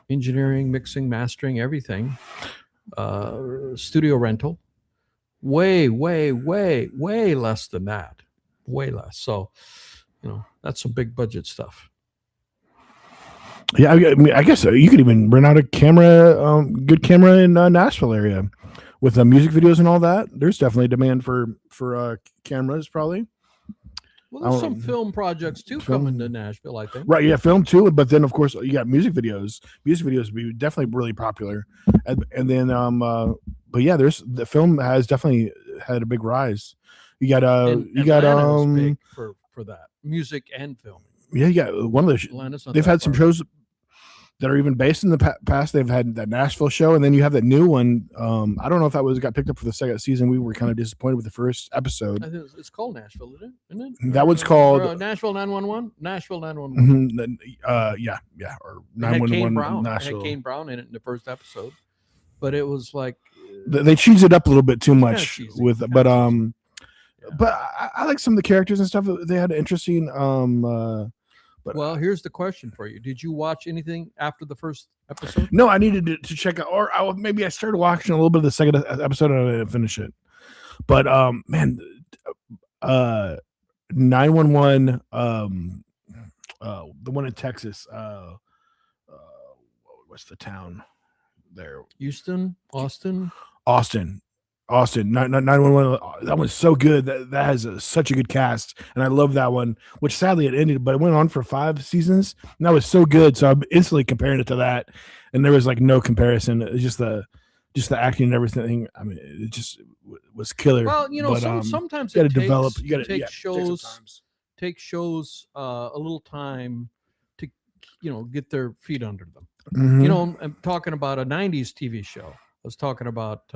engineering, mixing, mastering, everything, studio rental, way less than that, way less. So, that's some big budget stuff. Yeah, I mean, I guess you could even rent out a camera, good camera in Nashville area, with music videos and all that. There's definitely demand for cameras, probably. Well, there's some film projects too coming to Nashville, I think. Right, yeah, film too, but then of course you got music videos. Music videos would be definitely really popular, and then but yeah, the film has definitely had a big rise. You got big for that music and film. Yeah, you got one of the. They've had some shows that are even based in the past. They've had that Nashville show, and then you have that new one. I don't know if that got picked up for the second season. We were kind of disappointed with the first episode. I think it's called Nashville, isn't it? That one's called Nashville 911. Nashville 911. Yeah, or 911 Nashville. It had Kane Brown in it in the first episode, but it was like they cheesed it up a little bit too much but I like some of the characters and stuff. They had interesting. Well, here's the question for you: did you watch anything after the first episode? No, I needed to check out, or maybe I started watching a little bit of the second episode and I didn't finish it. But man, 911, the one in Texas. What's the town there? Houston, Austin. 911. That one's so good. That has such a good cast, and I love that one. Which sadly it ended, but it went on for 5 seasons, and that was so good. So I'm instantly comparing it to that, and there was like no comparison. It's just the acting and everything. I mean, it just was killer. Well, sometimes you got to develop. You got to take shows a little time to get their feet under them. Mm-hmm. I'm talking about a 90s TV show. I was talking about.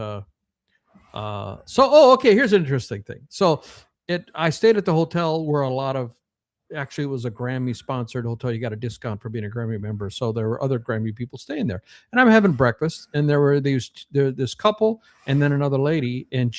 Okay, here's an interesting thing. So I stayed at the hotel where actually it was a Grammy sponsored hotel. You got a discount for being a Grammy member. So there were other Grammy people staying there, and I'm having breakfast, and there were this couple and then another lady, and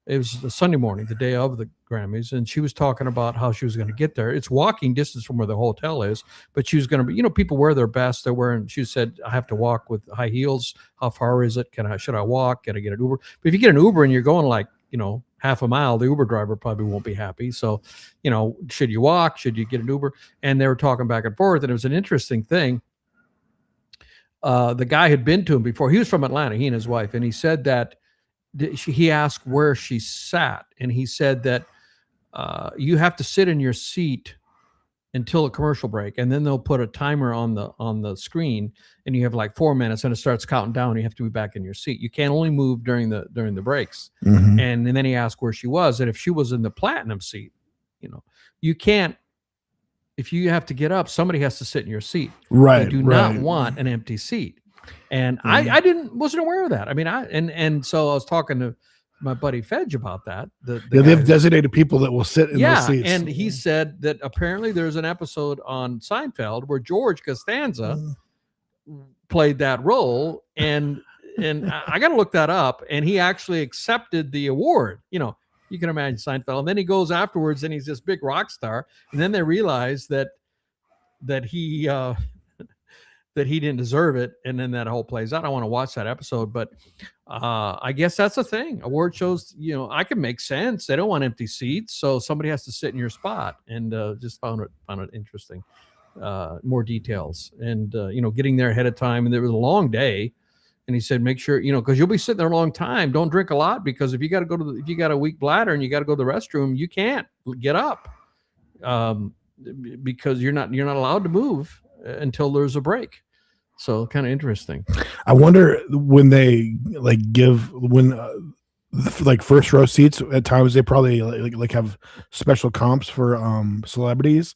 it was a Sunday morning, the day of the Grammys, and she was talking about how she was going to get there. It's walking distance from where the hotel is, but she was going to be, people wear their best. They're wearing, she said, I have to walk with high heels. How far is it? Should I walk? Can I get an Uber? But if you get an Uber and you're going like, half a mile, the Uber driver probably won't be happy. So, should you walk? Should you get an Uber? And they were talking back and forth, and it was an interesting thing. The guy had been to him before. He was from Atlanta, he and his wife, and he said that he asked where she sat, and he said that you have to sit in your seat until a commercial break, and then they'll put a timer on the screen, and you have like 4 minutes, and it starts counting down. You have to be back in your seat. You can't only move during the breaks. Mm-hmm. And then he asked where she was, and if she was in the platinum seat, you can't. If you have to get up, somebody has to sit in your seat. Right. You do not want an empty seat. And I wasn't aware of that. I mean, and so I was talking to my buddy Fedge about that. They have designated people that will sit in those seats. And he said that apparently there's an episode on Seinfeld where George Costanza played that role, and I got to look that up. And he actually accepted the award. You can imagine Seinfeld. And then he goes afterwards, and he's this big rock star. And then they realize that he. That he didn't deserve it, and then that whole plays out. I want to watch that episode, but I guess that's the thing. Award shows, I can make sense. They don't want empty seats, so somebody has to sit in your spot, and just found it interesting. more details, and getting there ahead of time. And there was a long day, and he said, make sure because you'll be sitting there a long time. Don't drink a lot, because if you got to if you got a weak bladder and you got to go to the restroom, you can't get up, because you're not allowed to move until there's a break. So kind of interesting. I wonder when they give first row seats at times, they probably like have special comps for celebrities.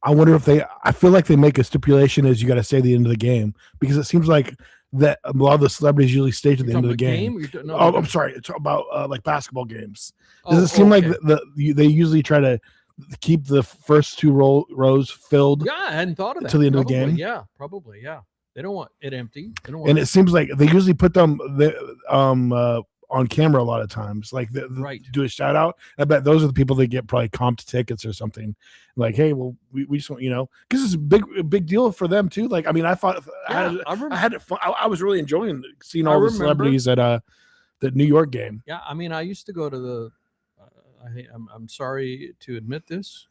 I wonder if I feel like they make a stipulation as you got to say the end of the game, because it seems like that a lot of the celebrities usually stay to the end of the game. I'm sorry. It's about like basketball games. Does it seem like they usually try to keep the first two rows filled? Yeah, I hadn't thought of that. To the end of the game. Yeah, probably. Yeah, they don't want it empty. And it seems like they usually put them on camera a lot of times, like right. Do a shout out. I bet those are the people that get probably comped tickets or something. Like, hey, well, we just want because it's a big deal for them too. Like, I mean, I thought I was really enjoying seeing all the celebrities at the New York game. Yeah, I mean, I used to go to the. I'm sorry to admit this,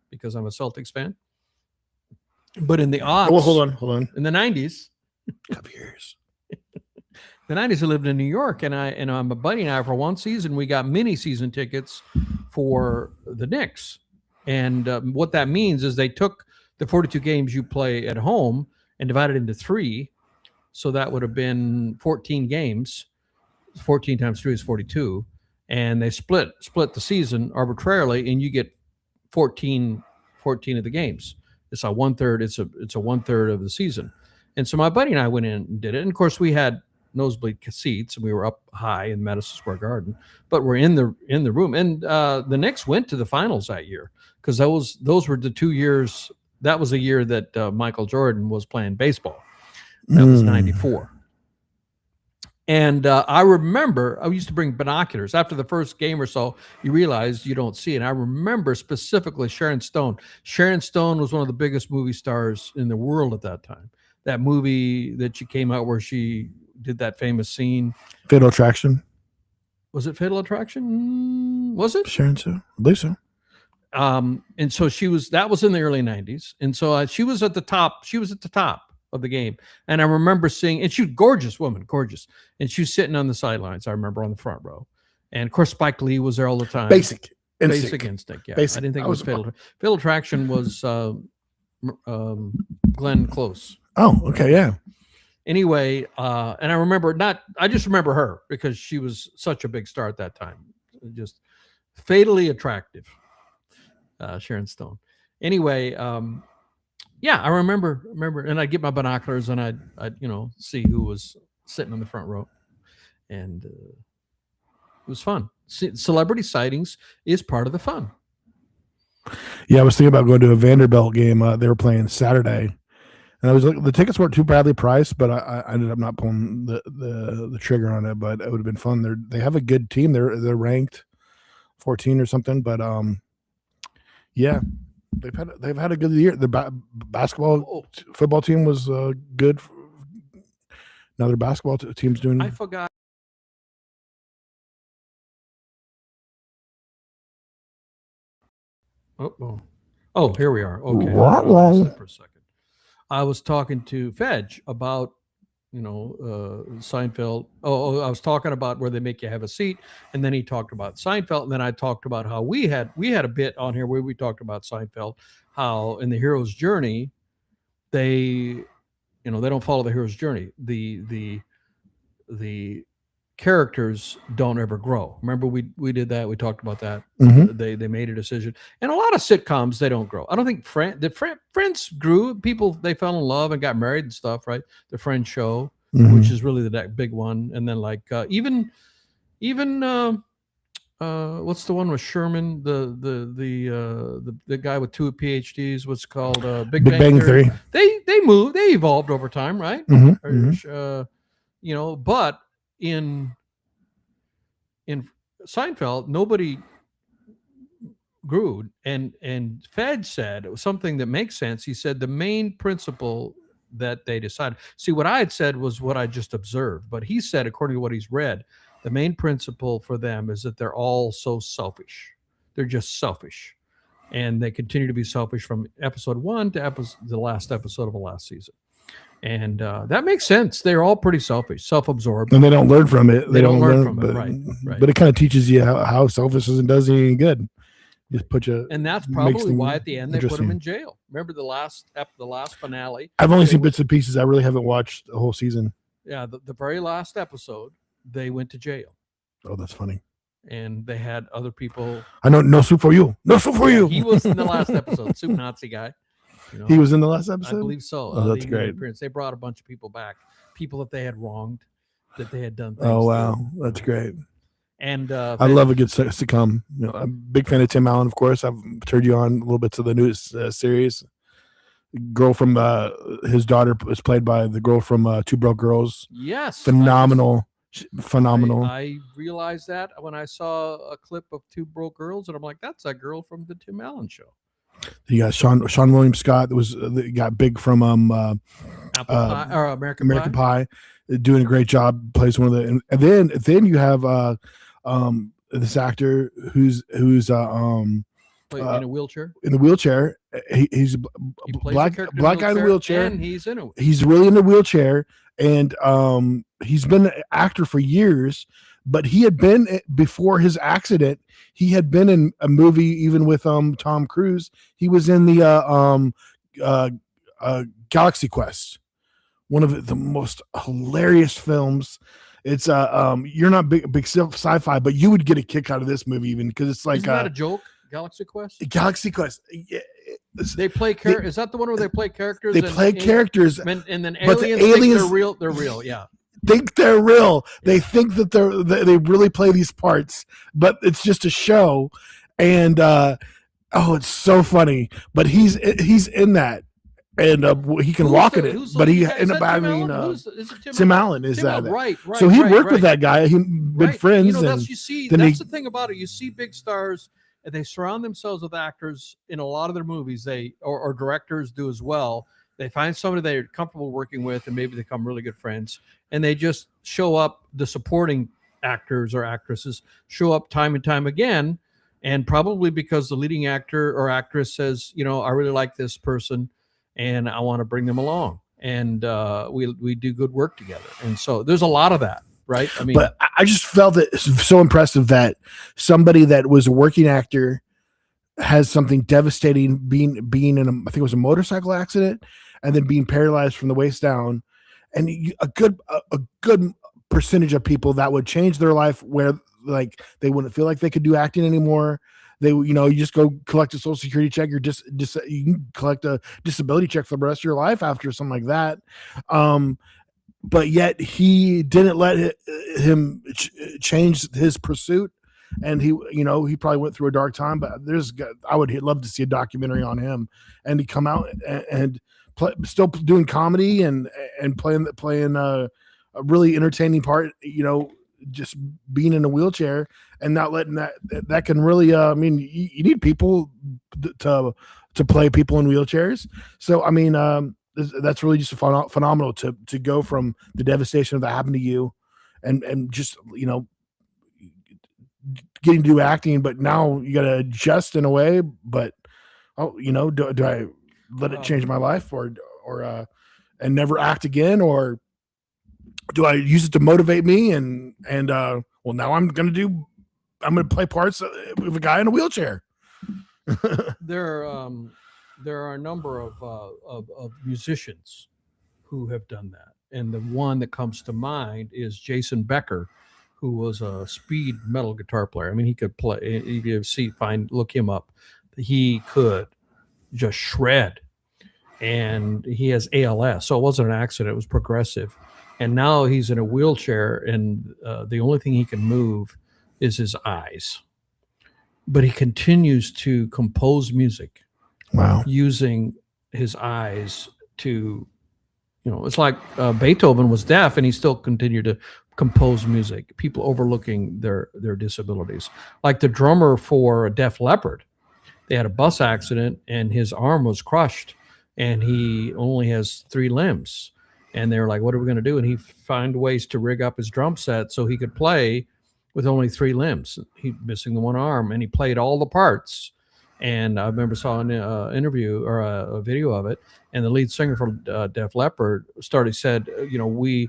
because I'm a Celtics fan. But in the aughts, hold on. In the 90s, couple years. The 90s, I lived in New York, and my buddy and I, for one season, we got mini season tickets for the Knicks. And what that means is they took the 42 games you play at home and divided into 3. So that would have been 14 games. 14 times 3 is 42. And they split the season arbitrarily, and you get 14 of the games. It's a 1/3. It's a 1/3 of the season. And so my buddy and I went in and did it. And of course, we had nosebleed seats, and we were up high in Madison Square Garden, but we're in the room. And the Knicks went to the finals that year, because those were the 2 years. That was a year that Michael Jordan was playing baseball. That was 94. And I remember I used to bring binoculars. After the first game or so, you realize you don't see it. And I remember specifically Sharon Stone. Sharon Stone was one of the biggest movie stars in the world at that time. That movie that she came out where she did that famous scene. Fatal Attraction. Was it Fatal Attraction? Was it? Sharon Stone? I believe so. And so that was in the early 90s. And so she was at the top. She was at the top of the game. And I remember seeing, and she was gorgeous woman, gorgeous. And she was sitting on the sidelines, I remember, on the front row. And of course, Spike Lee was there all the time. Basic Instinct. Yeah. Basic. I didn't think it was Fatal Attraction was Glenn Close. Oh, okay. Yeah. Anyway, and I just remember her because she was such a big star at that time. Just fatally attractive. Sharon Stone. Anyway, yeah, I remember, and I'd get my binoculars and I'd see who was sitting in the front row, and it was fun. Celebrity sightings is part of the fun. Yeah, I was thinking about going to a Vanderbilt game. They were playing Saturday, and I was the tickets weren't too badly priced, but I ended up not pulling the trigger on it. But it would have been fun. They have a good team. They're ranked 14 or something, but yeah. They've had a good year. The football team was good. Now their basketball team's doing. I forgot. Oh, here we are. Okay. For a second, I was talking to Fedge about Seinfeld. I was talking about where they make you have a seat, and then he talked about Seinfeld, and then I talked about how we had a bit on here where we talked about Seinfeld, how in the hero's journey they don't follow the hero's journey. The characters don't ever grow. Remember we did that. We talked about that. Mm-hmm. They made a decision, and a lot of sitcoms they don't grow. I don't think Friends grew. People, they fell in love and got married and stuff, right? The Friends show, mm-hmm. which is really the big one, and then like even what's the one with Sherman, the guy with 2 PhDs? What's it called? Big Bang Theory. They moved. They evolved over time, right? Mm-hmm. But in Seinfeld, nobody grew, and Fed said it was something that makes sense. He said the main principle that they decided. See, what I had said was what I just observed, but he said, according to what he's read, the main principle for them is that they're all so selfish. They're just selfish. and they continue to be selfish from episode 1 to the last episode of the last season. And that makes sense. They're all pretty selfish, self-absorbed, and they don't learn from it. They don't learn from it, right? But it kind of teaches you how selfishness does any good. Just put you, and that's probably why at the end they put him in jail. Remember the last finale? I've only seen bits and pieces. I really haven't watched the whole season. Yeah, the very last episode, they went to jail. Oh, that's funny. And they had other people. I know, no soup for you. No soup for you. He was in the last episode, soup Nazi guy. You know, he was in the last episode? I believe so. Oh, that's great. They brought a bunch of people back, people that they had wronged, that they had done things Oh, wow. to. That's great. And I love a good sitcom. You know, I'm a big fan of Tim Allen, of course. I've turned you on a little bit to the newest series. Girl from his daughter is played by the girl from Two Broke Girls. Yes. Phenomenal. I realized that when I saw a clip of Two Broke Girls, and I'm like, that's that girl from the Tim Allen show. You got Sean William Scott that got big from Apple Pie, or American Pie, doing a great job. Plays one of the, and then you have this actor who's in a wheelchair. In the wheelchair, he's He black guy in the wheelchair, and he's really in the wheelchair, and he's been an actor for years. But he had been, before his accident, he had been in a movie even with Tom Cruise. He was in the Galaxy Quest, one of the most hilarious films. It's you're not big sci-fi, but you would get a kick out of this movie even because it's like isn't that a joke? Galaxy Quest. Galaxy Quest. Yeah, they play is that the one where they play characters? They play characters, and then but the aliens think they're real. They're real. Yeah. Think they're real. They think that they really play these parts, but it's just a show. And it's so funny. But he's in that, and he can walk in it. But he ended up having Tim Allen is that right? So he worked with that guy. He been friends. You know, that's the thing about it. You see big stars, and they surround themselves with actors in a lot of their movies. They or directors do as well. They find somebody they're comfortable working with, and maybe they become really good friends. And they just show up. The supporting actors or actresses show up time and time again, and probably because the leading actor or actress says, you know, I really like this person, and I want to bring them along, and we do good work together. And so there's a lot of that, right? I mean, but I just felt it so impressive that somebody that was a working actor has something devastating, being in I think it was a motorcycle accident, and then being paralyzed from the waist down. And a good percentage of people that would change their life, where like they wouldn't feel like they could do acting anymore. They, you know, you just go collect a Social Security check. You can collect a disability check for the rest of your life after something like that. But yet he didn't let him change his pursuit. And he probably went through a dark time, but I would love to see a documentary on him, and he come out and still doing comedy and playing a really entertaining part, you know, just being in a wheelchair and not letting that can really, I mean, you need people to play people in wheelchairs. So, I mean, that's really just phenomenal to go from the devastation of that happened to you and just, you know, getting to do acting, but now you got to adjust in a way, but, you know, do I let it change my life or and never act again, or do I use it to motivate me and well, now I'm going to play parts with a guy in a wheelchair. There are a number of musicians who have done that. And the one that comes to mind is Jason Becker, who was a speed metal guitar player. I mean, he could play, look him up. He could just shred. And he has ALS, so it wasn't an accident, it was progressive. And now he's in a wheelchair, and the only thing he can move is his eyes. But he continues to compose music. Wow. Using his eyes to, you know, it's like Beethoven was deaf and he still continued to compose music. People overlooking their disabilities. Like the drummer for Def Leppard, they had a bus accident and his arm was crushed and he only has 3 limbs. And they were like, what are we going to do? And he found ways to rig up his drum set so he could play with only 3 limbs. He missing the one arm, and he played all the parts. And I remember saw an interview or a video of it, and the lead singer for Def Leppard said, we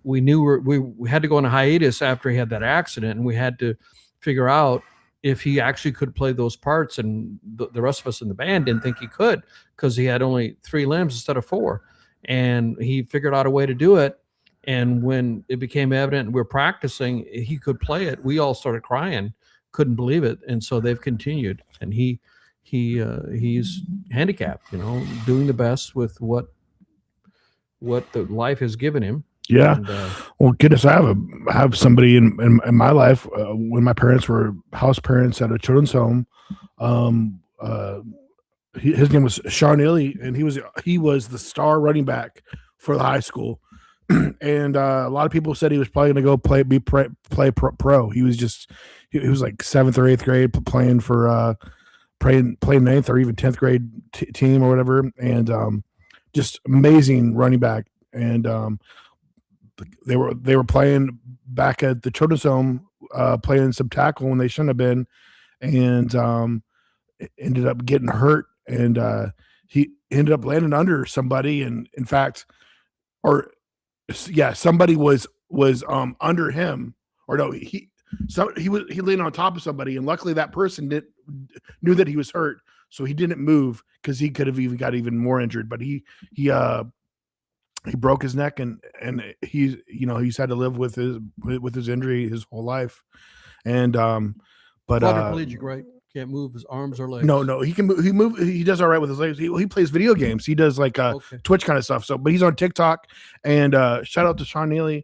knew we had to go on a hiatus after he had that accident, and we had to figure out if he actually could play those parts, and the rest of us in the band didn't think he could because he had only 3 limbs instead of 4, and he figured out a way to do it. And when it became evident we were practicing, he could play it. We all started crying, couldn't believe it, and so they've continued. And he's handicapped, doing the best with what the life has given him. Yeah. And, well, goodness, I have somebody in my life when my parents were house parents at a children's home. His name was Shaun, and he was the star running back for the high school. And a lot of people said he was probably going to go play pro. He was he was like 7th or 8th grade playing for playing 9th or even 10th grade team or whatever, and just amazing running back. And they were playing back at the children's home, playing some tackle when they shouldn't have been, and ended up getting hurt, and he ended up landing under somebody, and in fact, somebody was under him, or no, he landed on top of somebody, and luckily that person knew that he was hurt, so he didn't move because he could have even got even more injured. But he broke his neck, and he's had to live with his injury his whole life. And but quadriplegic, right? Can't move his arms or legs. No, he can move. He does all right with his legs. He plays video games. He does like Twitch kind of stuff. So, but he's on TikTok. And shout out to Shaun Neeley.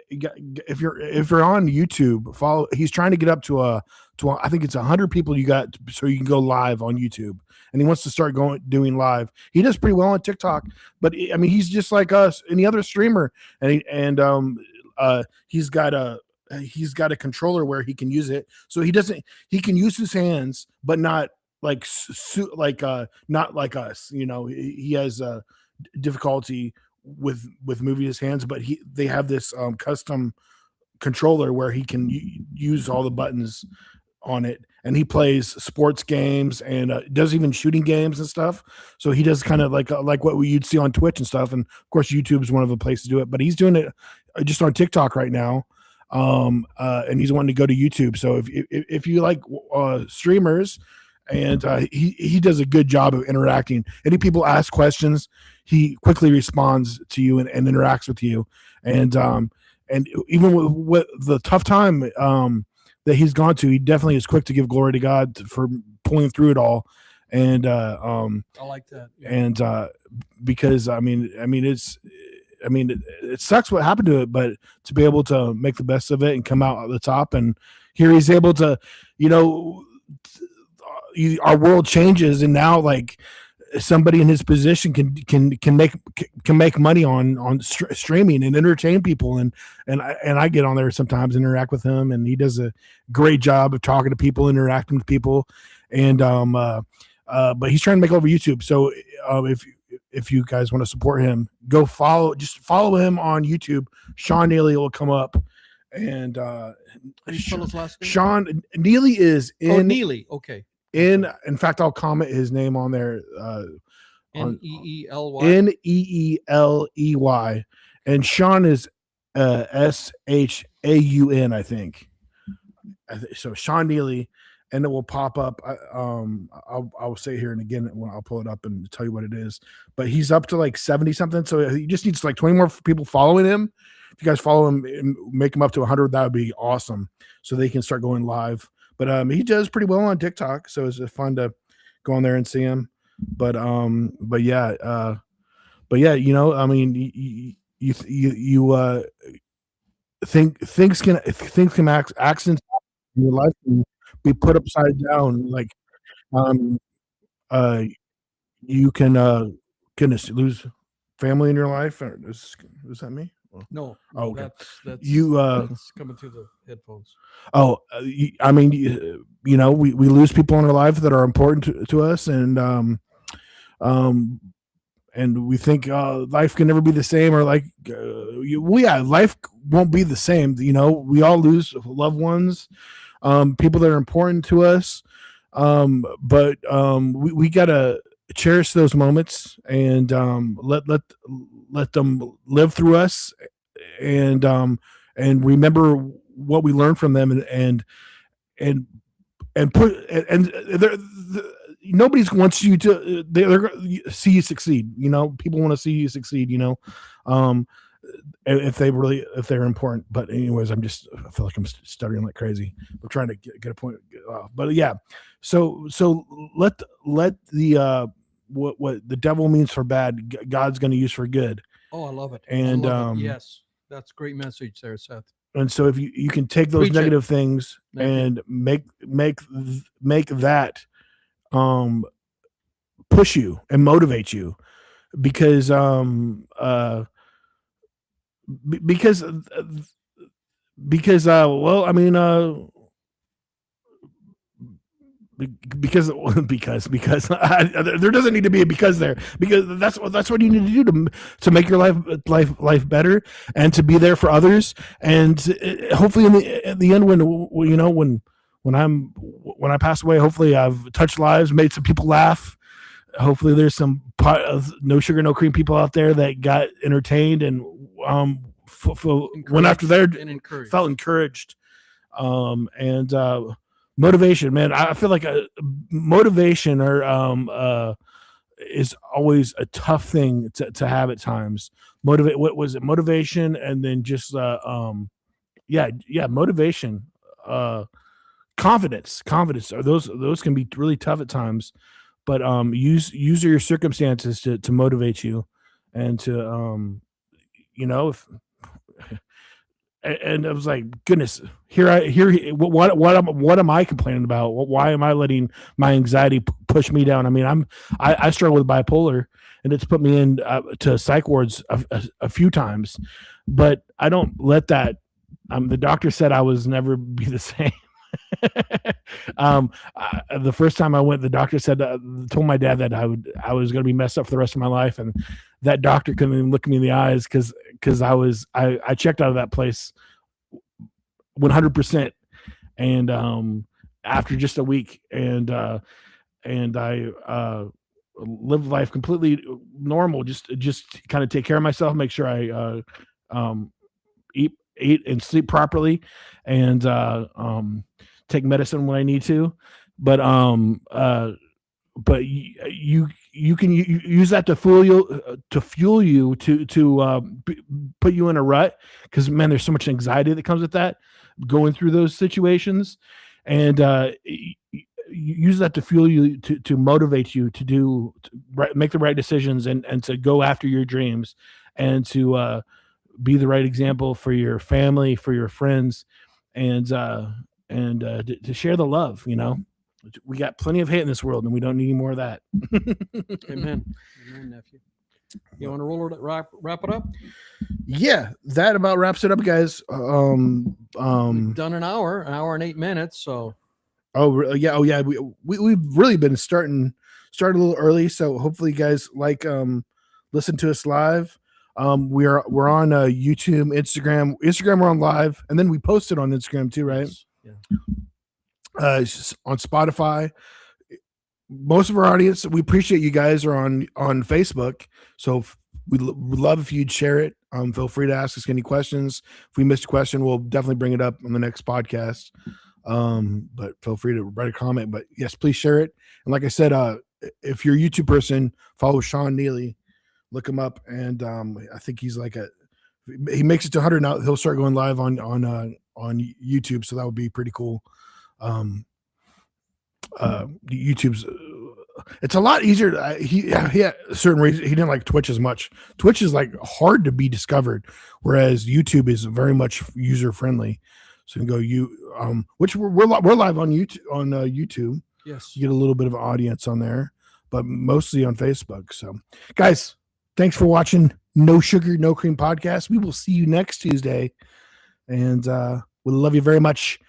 If you're on YouTube, follow. He's trying to get up to I think it's 100 people you got, so you can go live on YouTube. And he wants to start doing live. He does pretty well on TikTok, but I mean, he's just like us, any other streamer. And he's got a controller where he can use it. So he can use his hands, but not like not like us. He has difficulty with moving his hands, but they have this custom controller where he can use all the buttons on it, and he plays sports games and does even shooting games and stuff. So he does kind of like what you'd see on Twitch and stuff. And of course, YouTube is one of the places to do it, but he's doing it just on TikTok right now. And he's wanting to go to YouTube. So if you like streamers, and he does a good job of interacting. Any people ask questions, he quickly responds to you and interacts with you. And even with the tough time that he's gone to, he definitely is quick to give glory to God for pulling through it all. And I like that. Yeah. And because it sucks what happened to it, but to be able to make the best of it and come out at the top, and here he's able to, our world changes, and now like somebody in his position can make money on streaming and entertain people, and I get on there sometimes, interact with him, and he does a great job of talking to people, interacting with people, and but he's trying to make it over YouTube. So if you guys want to support him, just follow him on YouTube. Shaun Neeley will come up, and spell his last name? Shaun Neeley is in Neeley. Okay. In fact, I'll comment his name on there. Neeley. Neeley, and Shaun is Shaun, I think. So Shaun Neeley, and it will pop up. I'll say here and again when I'll pull it up and tell you what it is. But he's up to like 70 something, so he just needs like 20 more people following him. If you guys follow him and make him up to 100, that would be awesome, so they can start going live. But he does pretty well on TikTok, so it's fun to go on there and see him. But yeah, I mean, you think things can accidents in your life can be put upside down. Like you can goodness, lose family in your life. Is that me? No. Oh, okay. That's That's coming through the headphones. Oh, I mean, we lose people in our life that are important to us, and we think life can never be the same, or like, life won't be the same. We all lose loved ones, people that are important to us. But we gotta cherish those moments and let them live through us, and remember what we learned from them, and put and nobody wants you to they're see you succeed. People want to see you succeed. If they're important. But anyways, I feel like I'm stuttering like crazy. I'm trying to get a point. But yeah, so let the what the devil means for bad, God's going to use for good. Oh, I love it. And yes, that's a great message there, Seth. And so if you can take those negative things and make that push you and motivate you, because well, I mean, because there doesn't need to be a because there, because that's what you need to do to make your life better, and to be there for others, and hopefully at the end, when I pass away, hopefully I've touched lives, made some people laugh. Hopefully there's some no sugar no cream people out there that got entertained and went after their felt encouraged, and motivation, man. I feel like motivation is always a tough thing to have at times. What was it? Motivation, and then just motivation, confidence. Those can be really tough at times, but use your circumstances to motivate you, and to if. And I was like, goodness, what am I complaining about? Why am I letting my anxiety push me down? I mean, I struggle with bipolar, and it's put me in to psych wards a few times, but I don't let that. The doctor said I was never be the same. The first time I went, the doctor told my dad that I was going to be messed up for the rest of my life, and that doctor couldn't even look me in the eyes because I checked out of that place 100%, and after just a week, and I lived life completely normal, just kind of take care of myself, make sure I eat and sleep properly, and take medicine when I need to, but you can use that to fuel you to put you in a rut, because man, there's so much anxiety that comes with that, going through those situations, and use that to fuel you, to motivate you to make the right decisions, and to go after your dreams, and to be the right example for your family, for your friends, and to share the love. We got plenty of hate in this world, and we don't need any more of that. Amen, nephew. You want to wrap it up? Yeah, that about wraps it up, guys. We've done an hour and 8 minutes. So, oh yeah, we've really been starting a little early. So hopefully, you guys listen to us live. We're on YouTube, Instagram. We're on live, and then we post it on Instagram too, right? Yes. Yeah. It's just on Spotify. Most of our audience, we appreciate you guys, are on Facebook. So we'd love if you'd share it. Feel free to ask us any questions. If we missed a question, we'll definitely bring it up on the next podcast. But feel free to write a comment. But yes, please share it. And like I said, if you're a YouTube person, follow Shaun Neeley. Look him up, and I think he's he makes it to 100 now. He'll start going live on YouTube, so that would be pretty cool. YouTube's it's a lot easier. He had certain reasons he didn't like Twitch as much. Twitch is like hard to be discovered, whereas YouTube is very much user friendly. So you can go which we're live on YouTube. Yes, you get a little bit of an audience on there, but mostly on Facebook. So, guys, thanks for watching No Sugar, No Cream podcast. We will see you next Tuesday, and we love you very much.